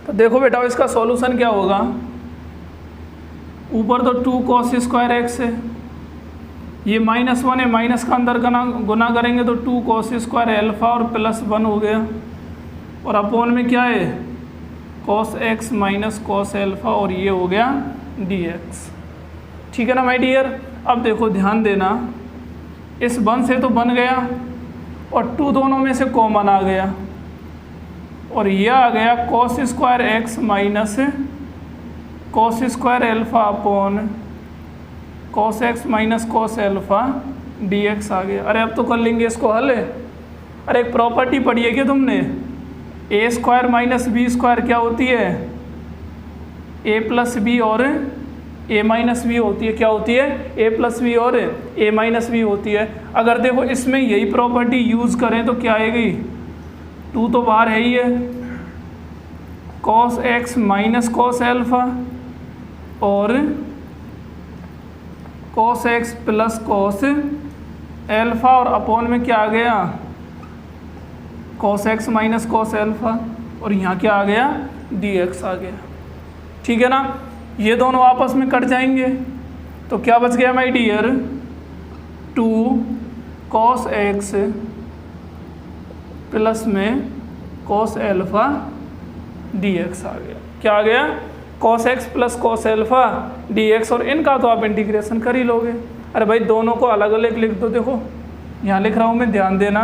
तो देखो बेटा इसका सॉल्यूशन क्या होगा, ऊपर तो 2 cos स्क्वायर x है, ये -1 है, माइनस का अंदर गुना करेंगे तो 2 cos स्क्वायर α और प्लस 1 हो गया, और अपॉन में क्या है cos x माइनस cos α, और ये हो गया dx। ठीक है ना माय डियर। अब देखो ध्यान देना, इस 1 से तो बन गया और 2 दोनों में से कॉमन आ गया, और यह आ गया cos square x minus cos square α upon cos x minus cos α dx आ गया। अरे अब तो कर लेंगे इसको हल। अरे एक प्रॉपर्टी पढ़ी है क्या तुमने, ए स्क्वायर माइनस बी स्क्वायर क्या होती है ए प्लस बी और ए माइनस बी होती है। क्या होती है ए प्लस बी और ए माइनस बी होती है। अगर देखो इसमें यही प्रॉपर्टी यूज़ करें तो क्या आएगी 2 तो बाहर है ही है, cos x minus cos alpha और cos x plus cos alpha और अपॉन में क्या आ गया, cos x minus cos alpha और यहाँ क्या आ गया, dx आ गया। ठीक है ना, ये दोनों आपस में कट जाएंगे तो क्या बच गया my dear, 2 cos x plus में cos एल्फा dx आ गया। क्या आ गया, cos x plus cos alpha dx, और इनका तो आप इंटीग्रेशन कर ही लोगे। अरे भाई दोनों को अलग अलग लिख दो, देखो यहाँ लिख रहा हूँ मैं, ध्यान देना।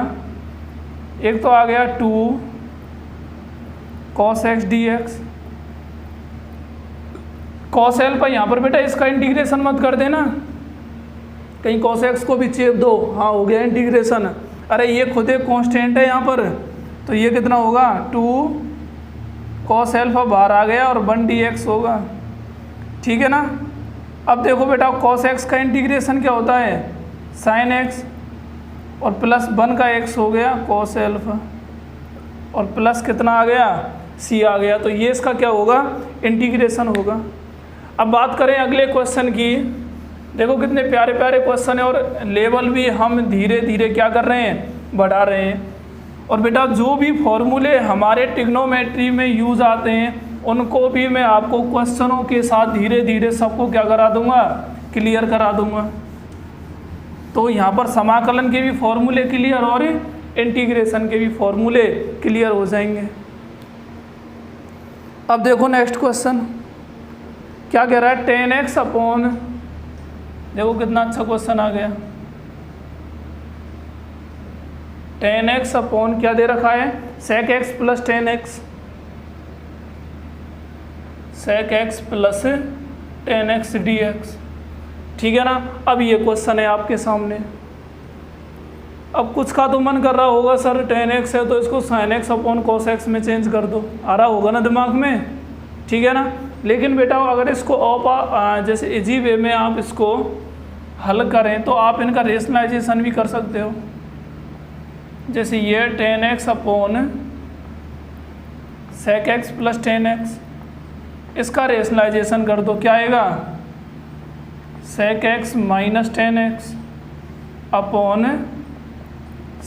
एक तो आ गया 2 cos x dx, cos alpha यहाँ पर बेटा इसका इंटीग्रेशन मत कर देना, कहीं cos x को भी चेप दो, हाँ हो गया इंटीग्रेशन। अरे ये खुद एक कांस्टेंट है यहाँ पर, तो ये कितना होगा, 2 cos एल्फा बाहर आ गया और 1 dx होगा। ठीक है ना, अब देखो बेटा cos x का इंटीग्रेशन क्या होता है, sin x और प्लस 1 का x हो गया cos एल्फा और प्लस कितना आ गया, c आ गया, तो ये इसका क्या होगा, इंटीग्रेशन होगा। अब बात करें अगले क्वेश्चन की, देखो कितने प्यारे प्यारे क्वेश्चन है और लेवल भी हम धीरे धीरे क्या कर रहे हैं, बढ़ा रहे हैं। और बेटा जो भी फॉर्मूले हमारे ट्रिग्नोमेट्री में यूज़ आते हैं उनको भी मैं आपको क्वेश्चनों के साथ धीरे धीरे सबको क्या करा दूंगा, क्लियर करा दूंगा। तो यहाँ पर समाकलन के भी फॉर्मूले क्लियर और इंटीग्रेशन के भी फॉर्मूले क्लियर हो जाएंगे। अब देखो नेक्स्ट क्वेश्चन क्या कह रहा है, 10x अपॉन, देखो कितना अच्छा क्वेश्चन आ गया, 10x अपॉन क्या दे रखा है, sec x plus 10x, sec x plus 10x dx। ठीक है ना, अब ये क्वेश्चन है आपके सामने। अब कुछ का तो मन कर रहा होगा सर 10x है तो इसको sin x upon cos x में चेंज कर दो, आ रहा होगा ना दिमाग में। ठीक है ना, लेकिन बेटा अगर इसको जैसे इजी वे में आप इसको हल करें तो आप इनका रेशनलाइजेशन भी कर सकते हो। जैसे ये 10x upon sec x plus 10x, इसका रेशनलाइजेशन कर दो, क्या आएगा, sec x minus 10x upon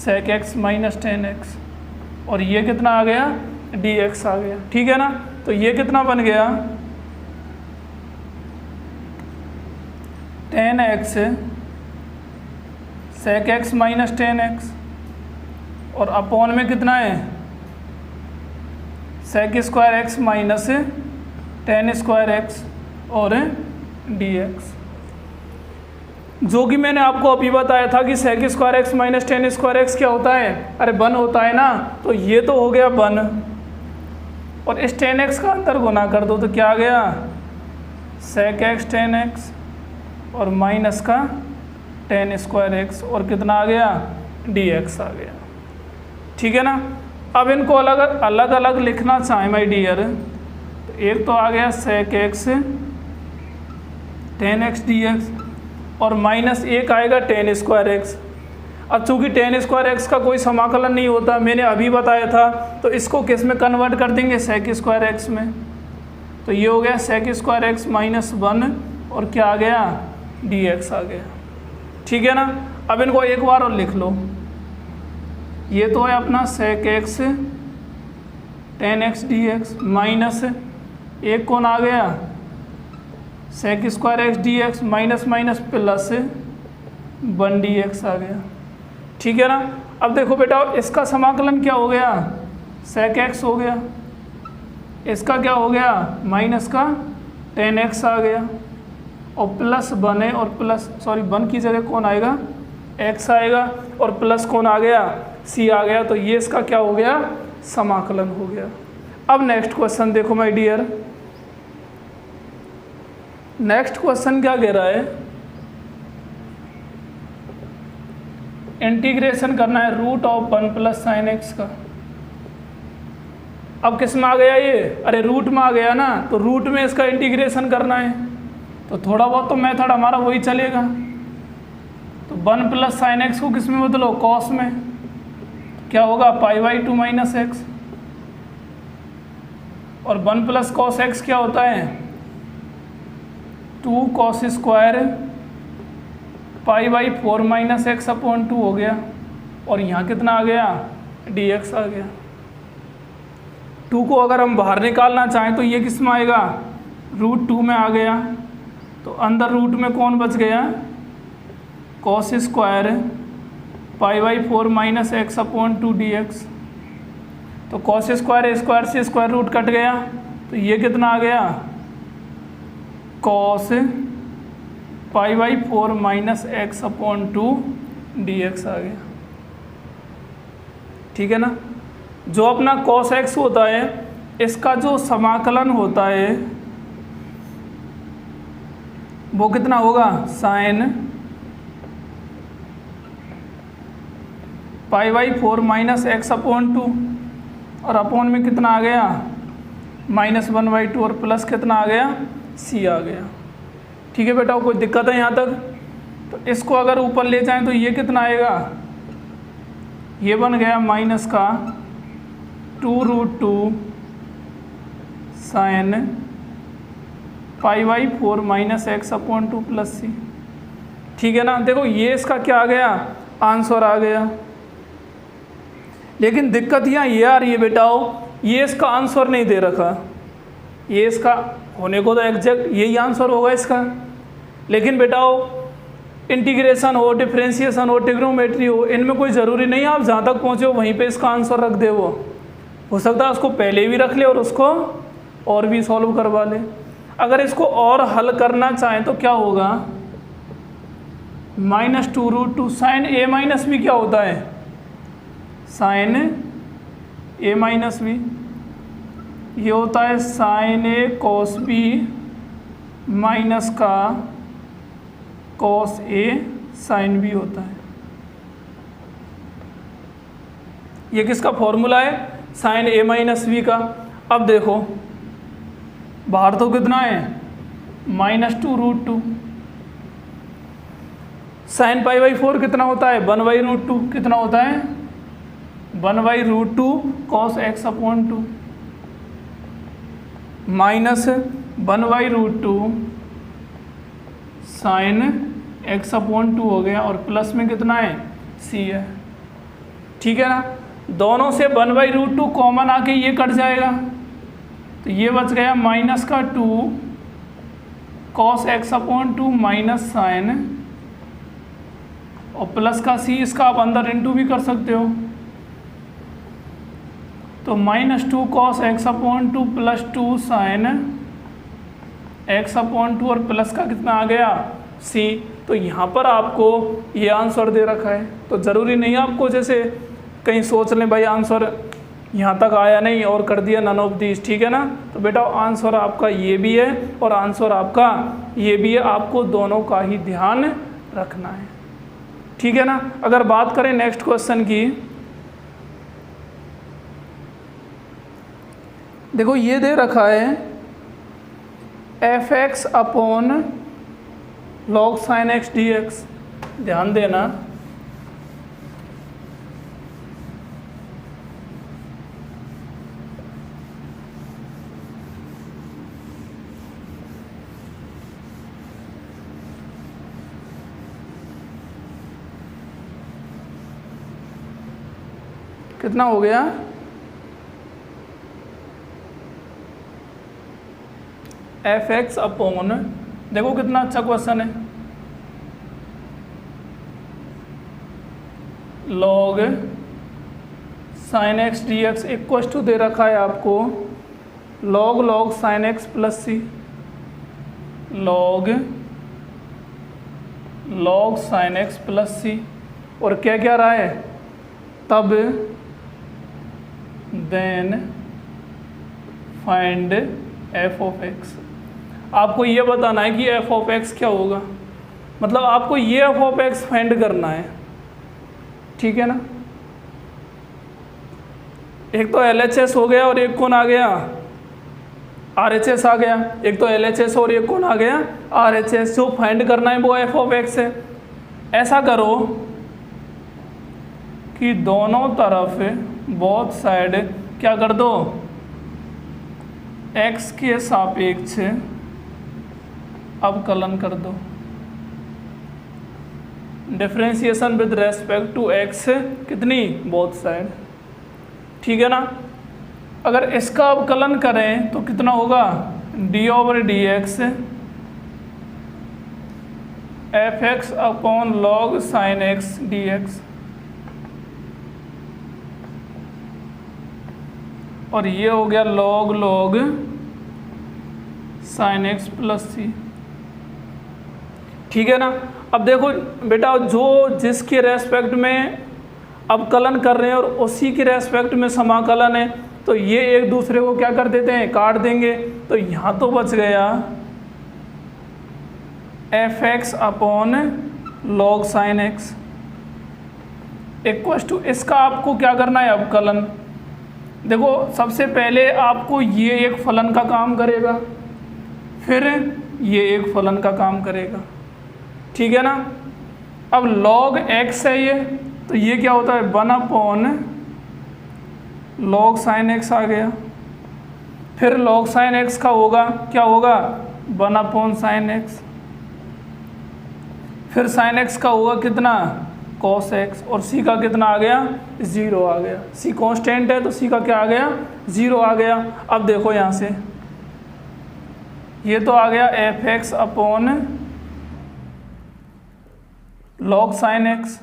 sec x minus 10x और ये कितना आ गया, dx आ गया। ठीक है ना, तो ये कितना बन गया, 10x sec x minus 10x और अपॉन में कितना है, sec square x minus 10 square x और dx, जो कि मैंने आपको अभी बताया था कि sec square x minus 10 square x क्या होता है, अरे 1 होता है ना, तो ये तो हो गया 1 और इस 10x का अंदर गुना कर दो तो क्या आ गया, sec x 10x और माइनस का 10 स्क्वायर x और कितना आ गया, dx आ गया। ठीक है ना, अब इनको अलग अलग लिखना चाहें माय डियर, तो एक तो आ गया sec x 10x dx और माइनस एक आएगा 10 स्क्वायर x। अब चूँकि 10 स्क्वायर x का कोई समाकलन नहीं होता, मैंने अभी बताया था, तो इसको किस में कन्वर्ट कर देंगे, sec स्क्वायर x में, तो ये हो गया sec स्क्वायर x माइनस 1 और क्या आ गया, dx आ गया। ठीक है ना, अब इनको एक बार और लिख लो, ये तो है अपना sec x 10x dx minus एक कौन आ गया, sec square x dx minus minus plus 1 dx आ गया। ठीक है ना, अब देखो बेटा इसका समाकलन क्या हो गया, sec x हो गया, इसका क्या हो गया, माइनस का 10x आ गया और प्लस 1 है और प्लस 1 की जगह कौन आएगा, x आएगा और प्लस कौन आ गया, c आ गया, तो ये इसका क्या हो गया, समाकलन हो गया। अब नेक्स्ट क्वेश्चन देखो माय डियर, नेक्स्ट क्वेश्चन क्या कह रहा है, इंटीग्रेशन करना है root of 1 plus sine x का। अब किस में आ गया ये, अरे रूट में आ गया ना, तो रूट में इसका इंटीग्रेशन करना है, तो थोड़ा बहुत तो मेथड हमारा वही चलेगा। तो 1 प्लस साइन एक्स को किस में बदलो, कॉस में, क्या होगा π/2 माइनस एक्स, और 1 प्लस कॉस एक्स क्या होता है 2 cos square π/4 minus x upon 2 हो गया, और यहाँ कितना आ गया dx आ गया। 2 को अगर हम बाहर निकालना चाहें तो ये किस में आएगा √2 में आ गया, तो अंदर रूट में कौन बच गया cos square π/4 minus x upon 2 dx। तो कॉस स्क्वायर से स्क्वायर रूट कट गया, तो ये कितना आ गया cos π/4 minus x upon 2 dx आ गया। ठीक है ना। जो अपना कॉस एक्स होता है इसका जो समाकलन होता है वो कितना होगा साइन π/4 माइनस एक्स अपॉन 2, और अपॉन में कितना आ गया -1/2, और प्लस कितना आ गया c आ गया। ठीक है बेटा, कोई दिक्कत है यहाँ तक? तो इसको अगर ऊपर ले जाएं तो ये कितना आएगा, ये बन गया माइनस का 2√2 sine π/4 minus x upon 2 plus c। ठीक है ना। देखो ये इसका क्या आ गया आंसर आ गया, लेकिन दिक्कत यहाँ ये आ रही है बेटाओ, ये इसका आंसर नहीं दे रखा। ये इसका होने को तो एग्जैक्ट यही आंसर होगा इसका, लेकिन बेटाओ इंटीग्रेशन हो, डिफरेंशिएशन हो, ट्रिग्नोमेट्री हो, इनमें कोई ज़रूरी नहीं आप जहाँ तक पहुँचे हो वहीं पे इसका आंसर रख दे। वो हो सकता है उसको पहले भी रख ले और उसको और भी सॉल्व करवा ले। अगर इसको और हल करना चाहें तो क्या होगा -2√2 साइन a माइनस बी क्या होता है साइन a माइनस बी, ये होता है sine a cos b minus का कॉस a साइन b होता है। ये किसका फॉर्मूला है साइन a माइनस बी का। अब देखो बाहर तो कितना है -2√2, साइन π/4 कितना होता है 1/√2, कितना होता है 1/√2 cos x upon 2 minus 1/√2 sine x upon 2 हो गया, और प्लस में कितना है c है। ठीक है ना। दोनों से 1/√2 कॉमन आके ये कट जाएगा, तो ये बच गया माइनस का 2 cos x upon 2 minus sine, और प्लस का c, इसका आप अंदर इंटू भी कर सकते हो, तो -2 cos x upon 2 plus 2 sine x upon 2, और प्लस का कितना आ गया c। तो यहाँ पर आपको ये आंसर दे रखा है, तो ज़रूरी नहीं आपको जैसे कहीं सोच लें भाई आंसर यहाँ तक आया नहीं और कर दिया नन ऑफ दिस। ठीक है ना। तो बेटा आंसर आपका ये भी है और आंसर आपका ये भी है, आपको दोनों का ही ध्यान रखना है। ठीक है ना। अगर बात करें नेक्स्ट क्वेश्चन की, देखो ये दे रखा है f(x) upon log sin x dx। ध्यान देना, कितना हो गया f(x) अपॉन, देखो कितना अच्छा क्वेश्चन है, log sin x dx equal to दे रखा है आपको log sin x plus c, log sin x plus c, और क्या क्या रहा है तब देन फाइंड f(x). आपको ये बताना है कि f(x) क्या होगा, मतलब आपको ये f(x) फाइंड करना है। ठीक है ना। एक तो LHS हो गया और एक कौन आ गया RHS आ गया, एक तो LHS और एक कौन आ गया RHS। जो फाइंड करना है वो f(x) है। ऐसा करो कि दोनों तरफ बोथ साइड क्या कर दो, x के सापेक्ष अवकलन कर दो। Differentiation with respect to x कितनी, बोथ साइड, ठीक है ना। अगर इसका अवकलन करें तो कितना होगा, d/dx fx अपॉन log sin x dx, और ये हो गया log sin x plus c, ठीक है ना। अब देखो बेटा, जो जिसके रेस्पेक्ट में अवकलन कर रहे हैं और उसी के रेस्पेक्ट में समाकलन है, तो ये एक दूसरे को क्या कर देते हैं, काट देंगे। तो यहाँ तो बच गया fx अपॉन log sin x equal to, इसका आपको क्या करना है, अवकलन। देखो सबसे पहले आपको ये एक फलन का काम करेगा, फिर ये एक फलन का काम करेगा, ठीक है ना। अब log x है ये, तो ये क्या होता है, 1 अपॉन log sin x आ गया। फिर log sin x का होगा, क्या होगा, 1 अपॉन sin x। फिर sin x का होगा कितना, cos x, और c का कितना आ गया, 0 आ गया। c कांस्टेंट है तो c का क्या आ गया, 0 आ गया। अब देखो यहाँ से ये तो आ गया fx अपॉन log sin x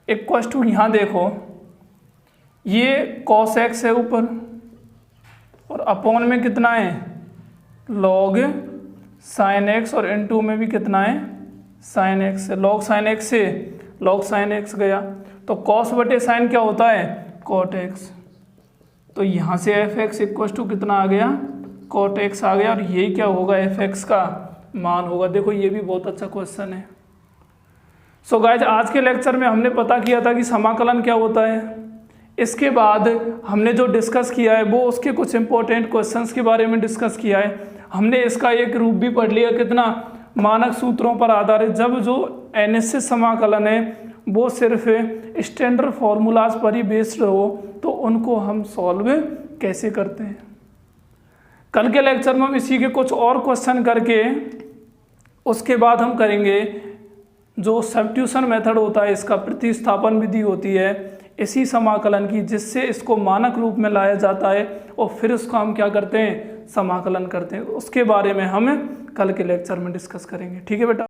equal to, यहाँ देखो ये cos x है ऊपर, और अपॉन में कितना है, log sin x, और इनटू में भी कितना है, sin x है। log sin x से log sin x गया, तो cos बटे sin क्या होता है, cot x। तो यहाँ से fx इक्वल टू कितना आ गया, cot x आ गया, और ये क्या होगा, fx का मान होगा। देखो ये भी बहुत अच्छा क्वेश्चन है। सो गाइज, आज के लेक्चर में हमने पता किया था कि समाकलन क्या होता है। इसके बाद हमने जो डिस्कस किया है वो उसके कुछ इंपॉर्टेंट क्वेश्चंस के बारे में डिस्कस किया है। हमने इसका एक रूप भी पढ़ लिया, कितना, मानक सूत्रों पर आधारित। जब जो एनालिसिस समाकलन है वो सिर्फ स्टैंडर्ड फार्मूलाज पर ही बेस्ड हो, तो उनको हम सॉल्व कैसे करते हैं। कल के लेक्चर में हम इसी के कुछ और क्वेश्चन करके उसके बाद हम करेंगे जो सब्स्टिट्यूशन मेथड होता है, इसका प्रतिस्थापन विधि होती है इसी समाकलन की, जिससे इसको मानक रूप में लाया जाता है और फिर उसको हम क्या करते हैं, समाकलन करते हैं। उसके बारे में हम कल के लेक्चर में डिस्कस करेंगे, ठीक है बेटा।